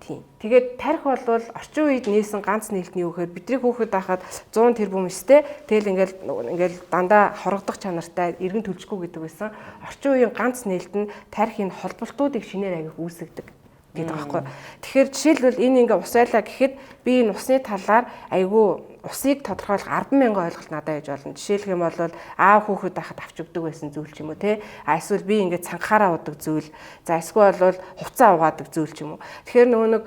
Тийм. Тэгээд тарих бол орчин үед нээсэн ганц нээлтний юу гэхээр бидний хүүхэд байхад 100 тэрбум өстэй тэгэл ингээл дандаа хорогдох чанартай эргэн төлжгүй гэдэг байсан. Орчин үеийн ганц нээлт нь тарихын холболтуудыг шинээр авих үүсгдэг гэдэг байхгүй. Тэгэхээр жишээлбэл энэ ингээ ус байлаа гэхэд би энэ усны талаар айгүй усыг тодорхойлох 10,000 ойлголт надад яж болно. Жишээлх юм бол аав хүүхэд байхад авч өгдөг байсан зүйл ч юм уу те. Эсвэл би ингээд цанхаараа удаг зүйл. За эсвэл бол хувцас угаадаг зүйл ч юм уу. Тэгэхээр нөгөө нэг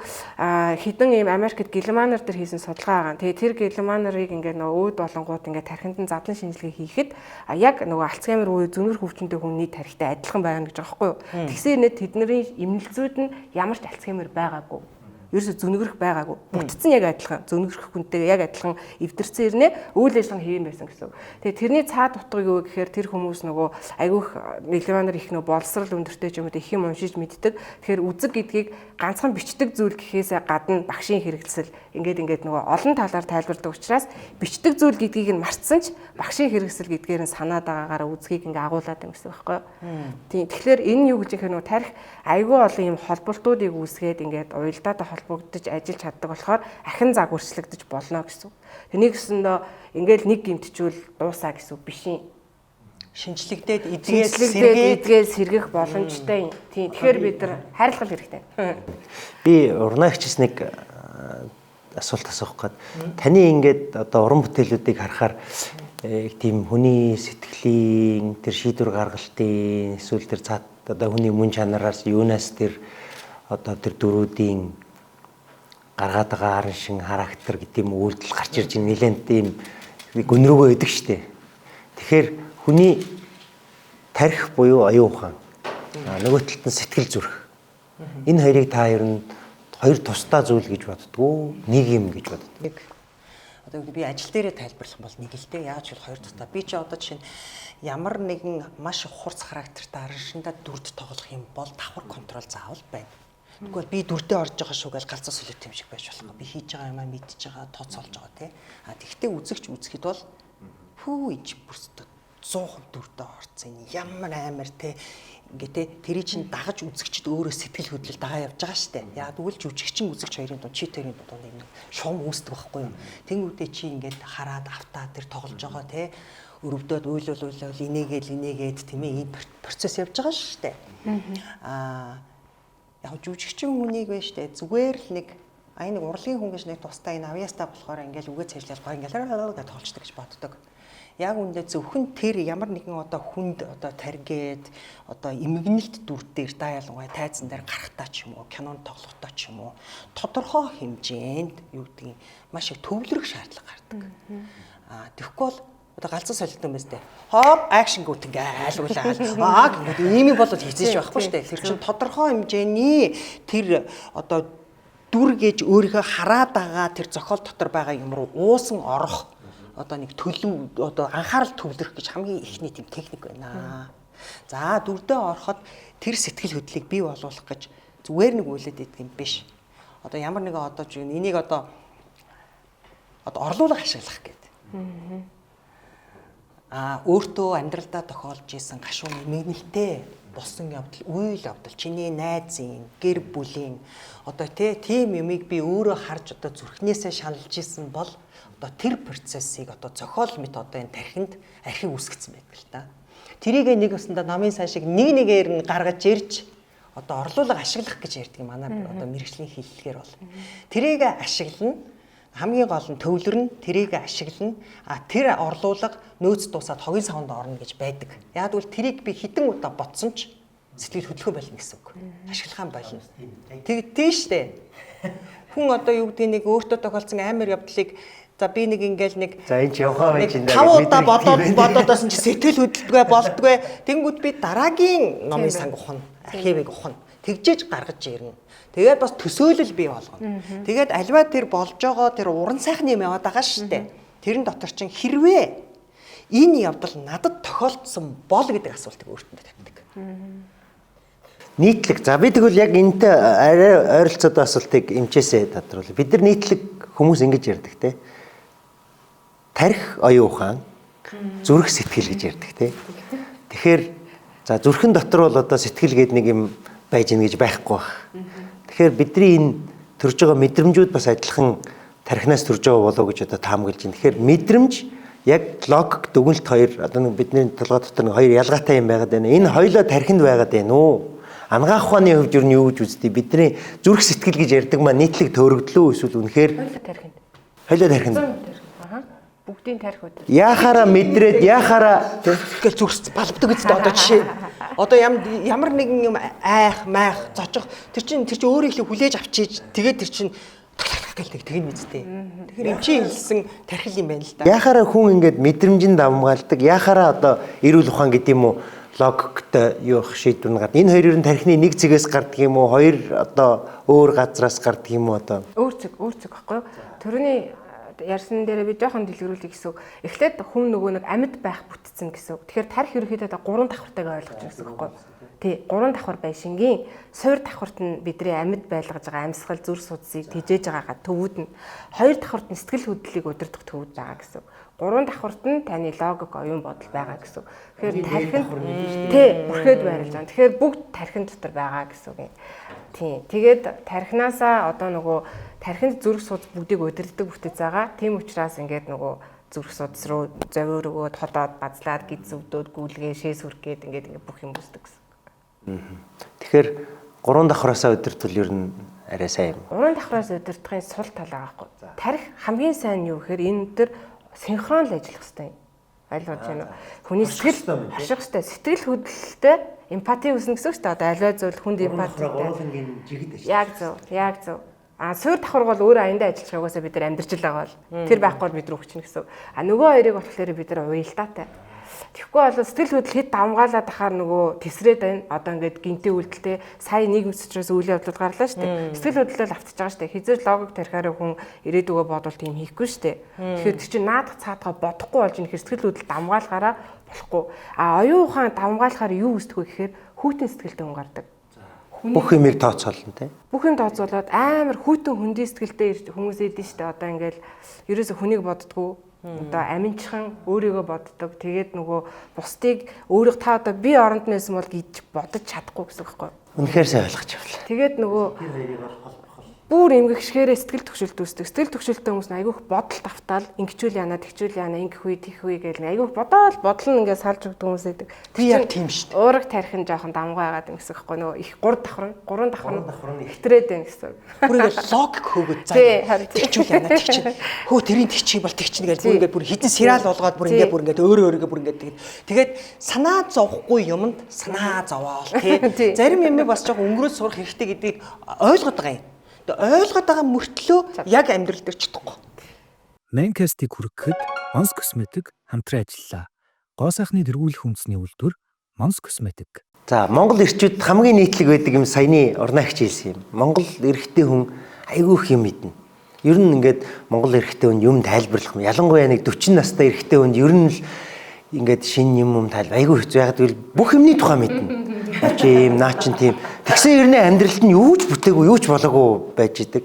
хідэн ийм Америкт Гилманер дээр хийсэн судалгаа байгаа. Тэгээ тэр Гилманерыг ингээд нөгөө өөд болонгууд ингээд тархинд нь задлан шинжилгээ хийхэд яг нөгөө Альцгеймер үе зүнэр хөвчөнтэй хүний тархитай адилхан байна гэж байгаа байхгүй юу. Тэгсээр нэ тэдний эмнэлзүүд нь ямар ч Альцгеймер байгаагүй. Ерөөсө зүнгэрх байгаагүй. Бүтцэн яг адилхан. Зүнгэрх хүнтэйгээ яг адилхан эвдэрсэн ирнэ үйл ажиллагаа хийм байсан гэсэн. Тэгээ тэрний цаад утга юу гэхээр тэр хүмүүс нөгөө айгүйх Гилманер их нөгөө боловсрал өндөртэй ч юм уу их юм уншиж мэддэг. Тэгэхээр үзэг гэдгийг ганцхан бичдэг зүйл гэхээсээ гадна багшийн хэрэгсэл ингээд нөгөө олон талаар тайлбардаг учраас бичдэг зүйл гэдгийг нь мартсан ч багшийн хэрэгсэл гэдгээр нь санаад байгаагаар үзгийг ингээд агуулад юм гэсэн байхгүй юу. Тийм. Тэгэхээр энэ юу гэж ихэ нөгөө тарих айгүй олон юм холболтуудыг үүсгээд ингээд уялдаад холбогдож ажиллаж чаддаг болохоор ахин загварчлагдаж болно гэсэн. Тэнийг гэсэндээ ингээд нэг гимтчүүл дуусаа гэсэн биш юм. Шинжлэгдээд эдгээс сэргэх боломжтой юм. Тийм. Тэгэхээр бид нар хайрлах хэрэгтэй. Би урнаа хичээс нэг асуулт асуух гээд таны ингээд одоо уран бүтээлүүдийг харахаар тийм хүний сэтгэлийн тэр шийдвэр гаргалтын эсвэл тэр цаад одоо хүний мөн чанараас юунаас тэр одоо тэр дөрүүдийн гаргаад байгаа харан шин характер гэдэг юм үйлдэл гарч ирж нэлээд тийм гүнрүүгөө өгдөг штеп. Тэгэхээр хүний тарих буюу оюун ухаан нөгөө талд нь сэтгэл зүрх. Энэ хоёрыг та ер нь хоёр тусдаа зүйл гэж боддгоо нэг юм гэж боддог. Одоо би ажил дээрээ тайлбарлах бол нэг л дээ. Яаж ч хоёр тусдаа. Би чи одоо жишээ нь ямар нэгэн маш хурц характертай аршиндаа дүрд тоглох юм бол давхар контрол заавал байна. Тэгвэл би дүрдээ орж байгаа шүү гэж галзуу солиот юм шиг байж болох. Би хийж байгаа юмаа мэдж байгаа, тооцоолж байгаа тий. Тэгтээ үзэгч үзэхэд бол хүү ич бүрстэ 100% дүрдээ орсон. Ямар амар тий. Ингээ тий тэрий чин дагаж үзэгчд өөрөө сэтгэл хөдлөл дагаа явж байгаа штэ. Яг тэгвэл жүжигчин үзэгч хоёрын дунд чи тэрийн дунд нэг шум үүсдэг байхгүй юу. Тэнгүүдээ чи ингээд хараад автаа тэр тоглож байгаа тий. Өрөвдөд уйлуул инээгээд тийм ээ ийм процесс явж байгаа штэ. Яг жүжигчин хүнийг байна штэ. Зүгээр л нэг нэг урлагийн хүн гэж нэг тустай энэ авьяастаа болохоор ингээл үгээ цэжлэл гоо ингээл гэж тоглолцдог гэж боддог. Яг үндэ зөвхөн тэр ямар нэгэн одоо хүнд одоо таргээд одоо эмгэнэлт дүр дээр да ялангуяа тайзан дээр гарахтаа ч юм уу кинонд тоглохдоо ч юм уу тодорхой хэмжээнд юу гэдгийг маш их төвлөрөх шаардлага гардаг. Тэгэхгүй бол одоо галзуу солилтон байстэй. Хоп акшн гүт ингээл гэдэг ийм бол хийцээш байхгүй шүү дээ. Тэр чинь тодорхой хэмжээний тэр одоо дүр гэж өөрийнхөө хараад байгаа тэр зохиол дотор байгаа юм руу уусан орох одоо нэг төлөв одоо анхаарал төвлөрөх гэж хамгийн ихний тийм техник байна. За дүрдээ ороход тэр сэтгэл хөдлөлийг бий болгох гэж зүгээр нэг үйлээд идэх юм биш. Одоо ямар нэгэн одоо энийг одоо орлуулга ашиглах гэдэг. Өөртөө амьдралдаа тохиолж исэн гашууны мэгнэлтэй болсон явдал, үйл явдал, чиний найзын, гэр бүлийн одоо тийм юмыг би өөрөө харж одоо зүрхнээсээ шаналж исэн бол одоо тэр процессыг одоо зохиол мэт одоо энэ тархинд архив үүсгэсэн байдаг л та. Тэрийг нэг өсөндө намын сан шиг нэгээр нь гаргаж ирж одоо орлуулга ашиглах гэж ярьдаг юм манай одоо мэргэжлийн хэллэгээр бол. Тэрийг ашиглана хамгийн гол нь төвлөрн тэрийг ашиглана. Тэр орлуулга нөөц дуусаад хогийн савнд орно гэж байдаг. Яг тэгвэл тэрийг би хідэн удаа ботсон ч сэтгэл хөдлөхөө болно гэсэн үг. Ашиглахаа болно. Тэгтээ штэ. Хүн одоо юу гэдэг нэг өөртөө тохиолдсон амар явдлыг за би нэг ингээл нэг за энэ ч явахаа байж энэ 5 удаа бодоодсэн чи сэтгэл хөдлөлтгүй болтгүй. Тэнгүүд би дараагийн номын санг ухна, архивыг ухна. Тэгжээж гаргаж ирнэ. Тэгээд бас төсөөлөл бий болгоно. Тэгээд альва тэр болж байгаа тэр уран сайхны юм яваад байгаа штэ. Тэрэн дотор чин хэрвээ энэ явдал надад тохиолдсон бол гэдэг асуултыг өөртөө тавьдаг. Нийтлэг. За би тэгвэл яг энэтэй арай ойролцоотой асуултыг эмчээсээ тодруулъя. Бид нар нийтлэг хүмүүс ингэж ярьдаг те. Тарих оюун ухаан, зүрх сэтгэл гэж ярьдаг те. Тэгэхээр за зүрхэн дотор бол одоо сэтгэл гэдэг нэг юм байж гин гэж байхгүй байх. Тэгэхээр бидний энэ төрж байгаа мэдрэмжүүд бас адилхан тархинаас төрж байгаа болов гэж одоо таамаглаж байна. Тэгэхээр мэдрэмж яг логик дүгнэлт хоёр одоо бидний толгой дотор нэг хоёр ялгаатай юм байгаад байна. Энэ хоёулаа тархинд байгаад байна уу? Ангаах ухааны хувьд юу гэж үздэг? Бидний зүрх сэтгэл гэж ярьдаг маань нийтлэг төрөгдлөө эсвэл үнэхээр хойлоо тархинд. Бүгдийн тарих өдөр. Яхаараа мэдрээд яхаараа тэгэл зүрх балбдаг үстэй одоо жишээ. Одоо ямар нэгэн юм маах зожих тэр чинь өөрөө их хүлээж авчиж тэгээд тэр чинь гэлдэг тэгнэ мэдтэй. Тэгэхээр эм чинь хэлсэн тархил юм байна л да. Яхаараа хүн ингээд мэдрэмжинд давмгаалдаг. Яхаараа одоо эрүүл ухаан гэдэг юм уу логиктой юу их шийдвэр гардаг. Энэ хоёр ер нь тархины нэг зэгээс гардаг юм уу? Хоёр одоо өөр газраас гардаг юм уу одоо? Өөр зэг баггүй юу? Төрөний ярьсан дээр би жоохон дэлгэрүүлэх гэсэн. Эхлээд хүн нөгөө нэг амьд байх бүтцэн гэсэн. Тэгэхээр тарих ерөөхдөө 3 давхартайг ойлгож байгаа гэсэн үг байхгүй юу? Тий, 3 давхар байшингийн суур давхарт нь бидний амьд байлгаж байгаа амьсгал зүр судсыг тижээж байгаагаа төвүүд нь 2 давхарт нь сэтгэл хөдлөлийг удирдах төвүүд байгаа гэсэн. 3 давхарт нь таны логик оюун бодол байгаа гэсэн. Тэгэхээр тархинд тий, бүрхээд байрлаж байгаа. Тэгэхээр бүгд тархин дотор байгаа гэсэн үг юм. Тий. Тэгээд тархинаасаа одоо нөгөө тархинд зүрх судас бүгдийг удирддаг бүтэц байгаа. Тийм учраас ингээд нөгөө зүрх судас руу зовир өгөөд ходоод базлаад гид зөвдөөд гүйлгээ шээс хүргээд ингээд бүх юм үүсдэг гэсэн. Тэгэхээр 3 давхараасаа удирдвал ер нь арай сайн юм. 3 давхараас удирдахын сул тал байгаа байхгүй. Тарих хамгийн сайн юу гэхээр энэ өдөр синхронл ажиллах хэрэгтэй юм. Ойлгож байна уу? Хүний сэтгэл ашиг хэрэгтэй. Сэтгэл хөдлөлтөй эмпати үүснэ гэсэн үг шүү дээ. Одоо аливаа зүйл хүнд эмпатитай. Яг зөв. Суур давхар бол өөр аяндаа ажиллаж байгаагаас бид нар амьдарч байгаа бол тэр байхгүй бол бид рүү хүчнэ гэсэн. Нөгөө хоёрыг болохоор бид нар уялдаатай. Тэгэхгүй бол сэтгэл хөдлөл хэд давмгаалаад ахаар нөгөө тесрээд байна. Одоо ингээд гинтээ үйлдэлтэй сая нийгэм учраас үйл явдлууд гарлаа шүү дээ. Сэтгэл хөдлөл автчих байгаа шүү дээ. Хизээр логик тарихаараа хүн ирээдүгөө бодвол тийм хийхгүй шүү дээ. Тэгэхээр тэр чинь наадах цаатгаа бодохгүй болж ин сэтгэл хөдлөл давмгаалахаараа болохгүй. Оюун ухаан давмгаалахаар юу үүсдэг вэ гэхээр хүйтэн сэтгэлтэй хүн гардаг. Бүх юмыг тооцоолно тий. Бүх юм тооцоолоод амар хүйтэн хөндийн сэтгэлтэй хүмүүс идэв шүү дээ. Одоо ингээд ерөөсө хүнийг боддгоо. Одоо аминчхан өөрийгөө боддог. Тэгээд нөгөө бусдыг өөрийг та одоо би оронд нэсэн бол гэж бодож чадахгүй гэсэн үг байхгүй юу? Үнэхээр сайн ойлгож авлаа. Тэгээд нөгөө бүр эмгэгшгээрээ сэтгэл төвшөлт үүсдэг. Сэтгэл төвшөлттэй хүмүүс айгүйх бодолд автаал ингэчүүл яана, тэгчүүл яана, ингэх үе, тэх үе гэл айгүйх бодол нь ингээд салж өгдөг хүмүүс байдаг. Тэр яг тийм шүү дээ. Уурах тарих нь жоохон дамгаа байгаад гэсэн үг байхгүй нөгөө их 3 давхар нь ихтрээд байна гэсэн. Бүр ингээд логик хөөгд заа. Тэгчүүл яана, тэгчин. Хөө тэрийн тэгчих бол тэгчин гэж бүр ингээд бүр хитэн сериал болгоод бүр ингээд өөрөө бүр ингээд тэгээд санаа зовхгүй юмд санаа зовоол тий. Зарим юмыг бас жоохон өнгөрөөс сурах хэрэгтэй гэдгийг ойлгоод байгаа юм. Ойлгоод байгаа мөртлөө яг амьдрал дээр чадахгүй. Maincast-ийг хүргэхэд Mons Cosmetic хамтран ажиллаа. Гоо сайхны тэргүүлэх үндэсний үйлдвэр Mons Cosmetic. За, Монгол ирчүүд хамгийн нийтлэг байдаг юм саяны орнаагч хэлсэн юм. Монгол эрэгтэй хүн айгүйх юм мэднэ. Ер нь ингээд Монгол эрэгтэй хүн юм тайлбарлах юм. Ялангуяа нэг 40 настай эрэгтэй хүнд ер нь л ингээд шин юм айгүй хэцүү ягаад гэвэл бүх юмны тухай мэднэ. Чи юм наа чин тийм. Тэгсэн ерний амьдралд нь юу ч бүтээгүй, юу ч болоогүй байж идэг.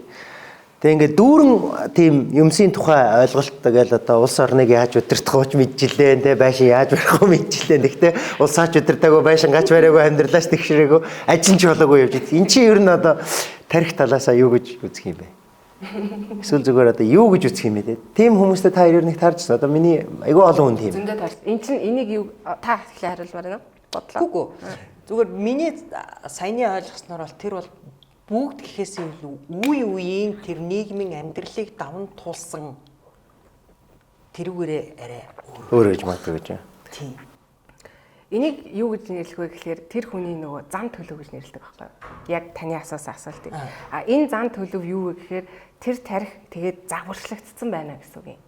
Тэгээ ингээд дүүрэн тийм юмсын тухай ойлголт тэгэл одоо улс орныг яаж удирдах уу ч мэджилээ, тэ байшин яаж барих уу мэджилээ. Тэгтээ улсаач удирдаагүй, байшин гач бариагүй, амьдралаас тэгшрээгүй, ажин ч болоогүй явж идэг. Энд чи ер нь одоо тарих талаасаа юу гэж үзэх юм бэ? Эсвэл зүгээр одоо юу гэж үзэх юм бэ? Тийм хүмүүстэй та ер нь таарчсан. Одоо миний айгүй олон хүн тийм. Зөндөө таарч. Энд чинь энийг юу та ихлэ хариулмаар байна уу? Бодлоо. Үгүй. Зүгээр миний саяны ойлгосноор бол тэр бол бүгд гэхээс илүү үе үеийн тэр нийгмийн амьдралыг даван туулсан тэрүүгээрээ арай өөр гэж магадгүй гэж. Тийм. Энийг юу гэж нэрлэх вэ гэхээр тэр хүний нөгөө зам төлөв гэж нэрлэдэг байхгүй юу? Яг таны асуусан асуултыг. Энэ зам төлөв юу вэ гэхээр тэр тарих тэгээд загварчлагдсан байна гэсэн үг юм.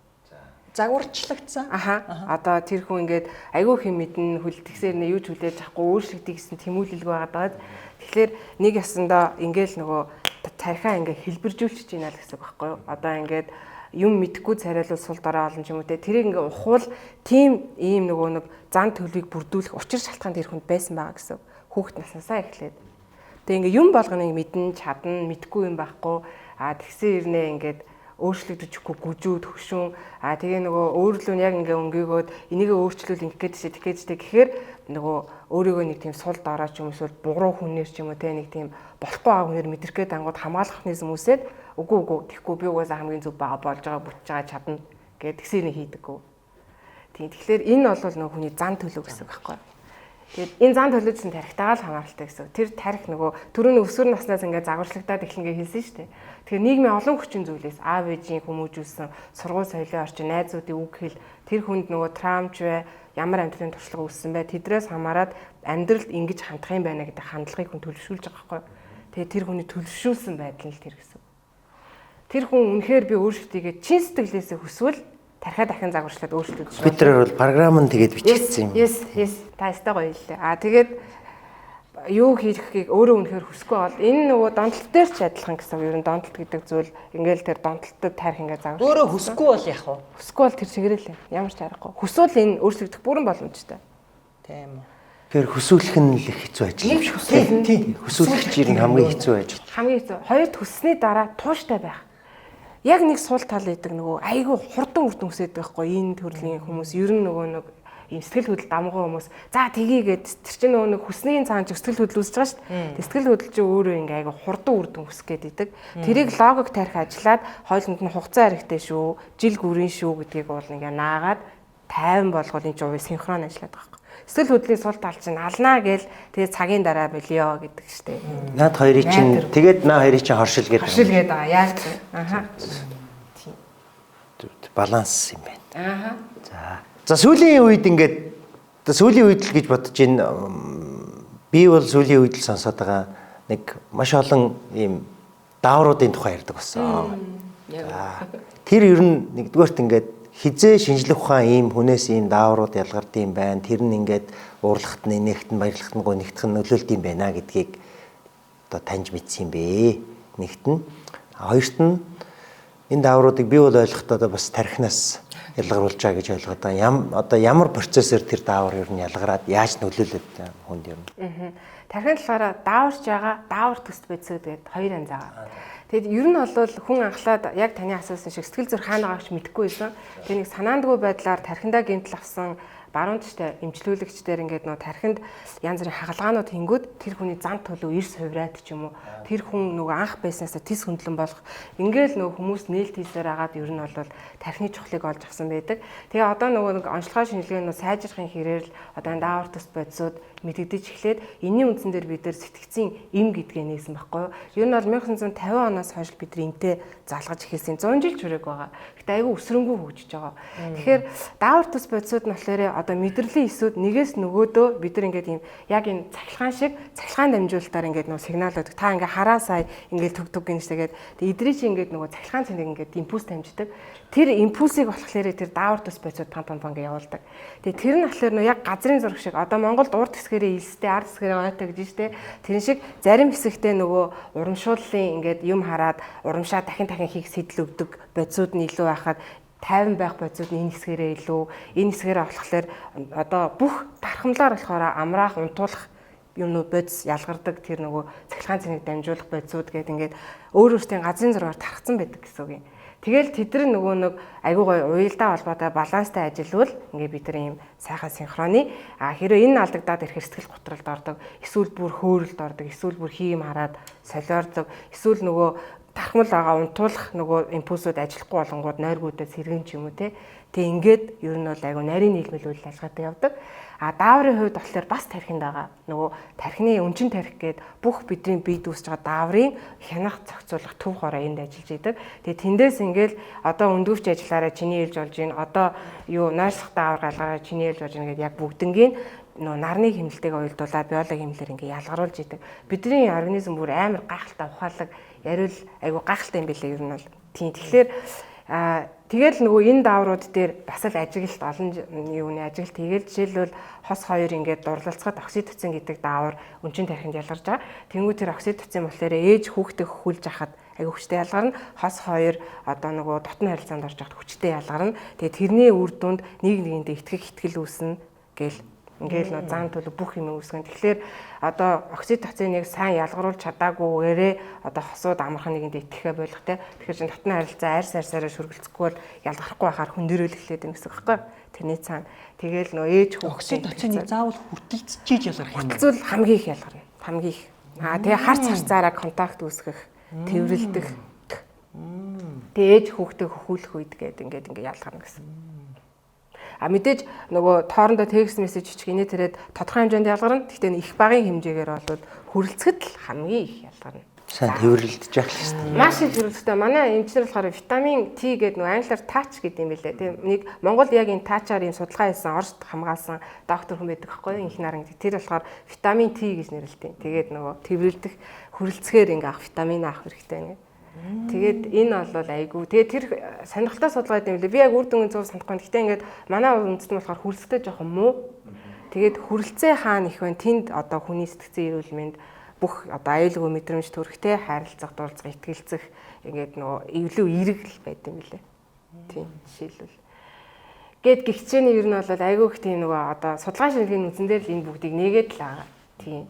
Загварчлагдсан. Одоо тэр хүн ингээд айгүй хэм мэднэ хүлтгсээр нэ юу ч хүлээж авахгүй өөрчлөгдөж гэсэн тэмүүлэлг байгаад. Тэгэхээр нэг ясандаа ингээл нөгөө тарихаа ингээд хэлбэржүүлчих чинь аа гэсэн үг байхгүй юу? Одоо ингээд юм мэдхгүй царайлал сул дараа олон ч юм уу те тэрийг ингээ ухвал тийм ийм нөгөө нэг зан төлөвийг бүрдүүлэх учир шалтгаан тэр хүнд байсан байгаа гэсэн хүүхэд наснасаа эхлээд тэгээ ингээ юм болгоныг мэдэн чадна мэдхгүй юм байхгүй тэгсэн ирнэ ингээд өөрчлөгдөжихгүй гүжүүд хөшүүн тэгээ нөгөө өөрлөө яг ингээ өнгөөгөөд энийгээ өөрчлөл ингэх гээд тэгэж гэхээр нөгөө өөрийгөө нэг тийм сул дараа ч юм эсвэл буруу хүнээр ч юм уу те нэг тийм болохгүй аа хүнээр мэдрэх гээд ангууд хамгаалах механизм үүсээд үгүй тэгэхгүй би угаасаа хамгийн зөв байгаа болж байгаа бүтэж байгаа чадна гэд тэгсэрийг хийдэггүй. Тийм тэгэхээр энэ бол нөгөө хүний зан төлөв гэсэн үг байхгүй. Тэгээд энэ зан төлөвлөсөн тархитагаа л хамааралтай гэсэн. Тэр тархи нөгөө түрүүний өсвөр наснаас ингээд загварчлагдаад эхлэнгээ хэлсэн шүү дээ. Тэгэхээр нийгмийн олон хүчин зүйлээс аав ээжийн хүмүүжүүлсэн сургууль соёлын орчин, найзуудын үг хэл тэр хүнд нөгөө травмч бай, ямар амьдралын туршлага үүссэн бай, тэдрээс хамаарат амьдралд ингэж хандах юм байна гэдэг хандлагыг хүн төлөвшүүлж байгаа байхгүй. Тэгээд тэр хүний төлөвшүүлсэн байдал нь л тэр гэсэн. Тэр хүн үнэхээр би өөрсдийгээ чин сэтгэлээсээ хүсвэл тархиа дахин загварчлаад өөрчлөлт. Бид нар бол програм нь тэгээд бичигдсэн юм. Yes. Та ястай гоё хэллээ. Тэгээд юу хийхийг өөрөө үнэхээр хүсэхгүй бол энэ нөгөө донтолт дээр ч адилхан гэсэн. Ер нь донтолт гэдэг зүйл ингээл тэр донтолтод тарих ингээ загварчлаа. Өөрөө хүсэхгүй бол яах вэ? Хүсэхгүй бол тэр чигээрээ л ямар ч аргагүй. Хүсвэл энэ өөрчлөгдөх бүрэн боломжтой. Тийм үү. Тэгэхээр хүсүүлэх нь л их хэцүү ажил. Нэг хүсэл. Тийм. Хүсүүлэх чинь хамгийн хэцүү ажил. Хамгийн хэцүү. Хоёрт хүссний дараа тууштай байх. Яг нэг сул тал идэг нөгөө айгүй хурдан хүсээд байхгүй энэ төрлийн хүмүүс ер нь нөгөө нэг ийм сэтгэл хөдлөл дамгуу хүмүүс за тгийгээд тэр чинь нөгөө нэг хүснийн цаан ч сэтгэл хөдлөл үүсэж байгаа шүү дээ. Сэтгэл хөдлөл чинь өөрөө ингээ айгүй хурдан үрдэн хүсэх гээд идэг. Тэрийг логик тарих ажиллаад хойлонд нь хугацаа хэрэгтэй шүү, жил гүрэн шүү гэдгийг бол ингээ наагаад тайван болгоод энэ чинь синхрон ажиллаад байгаа байхгүй. Сэтгэл хөдлөлийн сул тал чинь алнаа гээл тэгээ цагийн дараа болио гэдэг штеп. Наад хоёрыг чинь тэгээд наа хоёрыг чинь хоршил гэдэг. Хоршил гэдэг байгаа. Яг тийм. Аха. Баланс юм байна. Аха. За сүүлийн үед ингээд сүүлийн үед л гэж бодож байна. Би бол сүүлийн үед л сонсоод байгаа нэг маш олон ийм даавруудын тухай ярьдаг болсон. Тэр ер нь нэгдүгээрт ингээд хизээ шинжлэх ухаан ийм хүнээс ийм дааврууд ялгардаг юм байна. Тэр нь ингээд уурлахт нь, нэгт нь, баярлахт нь, гонигдах нь нөлөөлт юм байна гэдгийг одоо таньж мэдсэн юм бэ. Нэгт нь. Хоёрт нь энэ даавруудыг би бол ойлгохдоо одоо бас тархинаас ялгаруулж байгаа гэж ойлгоод байгаа. Одоо ямар процессор тэр даавар ер нь ялгараад яаж нөлөөлөд хүнд юм. Тархин болохоор дааварч байгаа, даавар төст байцаа гэдэг хоёр янз байгаа. Тэгэд ер нь бол хүн анхлаад яг таны асуусан шиг сэтгэл зүрх хаана байгаач мэдэхгүй байсан. Тэгээ нэг санаандгүй байдлаар тархиндаа гэмтэл авсан баруунчтай эмчлүүлэгчдэр ингээд нөө тархинд янз бүрийн хагалгаанууд хийнгүүд тэр хүний зан төлөв эрс хувраад ч юм уу тэр хүн нөгөө анх байснаас тис хөндлөн болох ингээл нөгөө хүмүүс нээлт хийсээр агаад ер нь бол тархины чухлыг олж авсан байдаг. Тэгээ одоо нөгөө нэг онцлогоо шинжилгээ нь сайжрахын хэрээр л одоо энэ даавар төс бодисууд мэдэгдэж эхлээд энэний үндсэн дээр бид нар сэтгцийн эм гэдгээ нээсэн байхгүй юу? Ер нь бол 1950 оноос хойш бид нар энтэй залгаж эхэлсэн 100 жил чүрэг байгаа. Гэтэ айгүй өсрөнгөө хөгжиж байгаа. Тэгэхээр даавар төс бодисууд нь болохоор одоо мэдрэлийн эсүүд нэгээс нөгөөдөө бид нар ингээд юм яг энэ цахилгаан шиг цахилгаан дамжуулалтаар ингээд нөгөө сигнал өгдөг. Та ингээд хараа сая ингээд төг гинжтэйгээд эдрий чи ингээд нөгөө цахилгаан цэнийг ингээд импульс дамждаг. Тэр импульсыг болохоор тэр даавар төс бодисууд пан ингээд явуулдаг. Тэгээ тэр нь болохоор нөгөө яг газрын зураг шиг одоо Монголд урд хэсгэрээ илстэй ард хэсгэрээ ойтой гэж штэ. Тэр шиг зарим хэсэгтээ нөгөө урамшууллын ингээд юм хараад урамшаа дахин хийх сэтэл өгдөг бодисууд нь илүү байхад 50 байх бодисууд энэ хэсгэрээ илүү энэ хэсгэрээ болохоор одоо бүх тархамлаар болохоор амраах унтуулах юмнууд бодис ялгардаг тэр нөгөө цахилгаан цэнийг дамжуулах бодисууд гэдэг ингээд өөр өөртөө газрын зургаар тархсан байдаг гэсэн үг юм. Тэгэл тэд нөгөө нэг айгүй гоё уялдаа холбоотой баланстай ажиллавал ингээд бид нар ийм сайхан синхроны хэрэв энэ алдагдаад ирэхээр сэтгэл готролд ордог, эсвэл бүр хөөрөлд ордог, эсвэл бүр хийм хараад солиордог, эсвэл нөгөө тархмал байгаа унтуулах нөгөө импульсууд ажиллахгүй болонгууд нойргуудад сэргэн ч юм уу те. Тэг ингээд ер нь бол айгүй нарийн нийгмэл үйл ажиллагаатай явдаг. Дааврын хувьд болохоор бас тархинд байгаа. Нөгөө тархины өнчин тархи гээд бүх бидний бие дүүсэж байгаа дааврын хянах зохицуулах төв хороо энд ажиллаж идэг. Тэгээ тэндээс ингээл одоо өндөвч ажиллаараа чиний хэлж болж гин одоо юу нойрсох даавар галгаараа чиний хэлж болж гин гэдэг яг бүгднгийн нөө нарны хэмнэлтэйг уялдуулаад биологи хэмнэлээр ингээ ялгаруулж идэг. Бидний организм бүр амар гайхалтай ухаалаг яриул айгу гайхалтай юм билээ ер нь бол. Тийм. Тэгэхээр тэгэл нөгөө энэ дааврууд дээр бас л ажиглалт олон юуны ажиглалт хийгээл жишээлбэл хос хоёр ингээд дурлалцахад окситоцин гэдэг даавар өнчин тархинд ялгарч байгаа. Тэнгүү тэр окситоцин болохоор ээж хүүхдээ хөхүүлж ахад айгу хүчтэй ялгарна. Хос хоёр одоо нөгөө дотны харилцаанд орж хахад хүчтэй ялгарна. Тэгээ тэрний үр дүнд нэг нэгэндээ итгэл үүснэ гэл ингээл нөө зан төлөв бүх юм үүсгэн. Тэгэхээр одоо окситоциныг сайн ялгаруулж чадаагүйгээрээ одоо хосууд амархан нэгэндээ итгэхэ болгохтэй. Тэгэхээр чин дотны харилцаа арьс арьсаараа шүргэлцэхгүй бол ялгархгүй байхаар хүндэрэл эхлээд байна гэсэн үг байхгүй. Тэрний цаана тэгэл нөө ээж окситоциныг заавал хүртэлцэж ялгарх юм. Хүртэлцүүл хамгийн их ялгарна. Хамгийн их. Тэгээ харц харцаараа контакт үүсгэх, тэврэлдэх. Тэгээ ээж хүүхдээ хөхүүлэх үед гээд ингээд ялгарна гэсэн. Мэдээж нөгөө тоорондоо текст мессеж бичих инээ тэрэд тодорхой хэмжээнд ялгарна. Гэхдээ их багын хэмжээгээр бол хүрэлцэхэд л хамгийн их ялгарна. Сайн тэрвэрлдэж явах хэрэгтэй. Маш их хэрэгцээтэй. Манай эмчнэр болохоор витамин Т гэдэг нэг англиар тач гэдэг юм билээ. Тийм нэг Монгол яг энэ тачаар юм судалгаа хийсэн, Оросд хамгаалсан доктор хүн байдаг байхгүй юу? Инх наран гэдэг. Тэр болохоор витамин Т гэж нэрлэдэг. Тэгээд нөгөө тэрвэрлдэх хүрэлцгээр ингээ авах витамин авах хэрэгтэй нэг. Тэгээд энэ бол айгүй. Тэгээд тэр сонирхолтой судалгаа гэдэг юм билээ. Би яг үр дүнгийн зөв санахгүй. Гэхдээ ингээд манай үндэстэн болохоор хүрэлцтэй жоохон муу. Тэгээд хүрэлцээ хаана их вэ? Тэнд одоо хүний сэтгцэн эрүүл мэнд бүх одоо аюулгүй мэдрэмж төрхтэй харилцах, дуулцах, итгэлцэх ингээд нөгөө эвлүү эрэг л байд юм билээ. Тийм жишээлбэл. Гэт гихчээний ер нь бол айгүй их тийм нөгөө одоо судалгаа шинжилгээний үндсэн дээр л энэ бүгдийг нээгээд л байгаа. Тийм.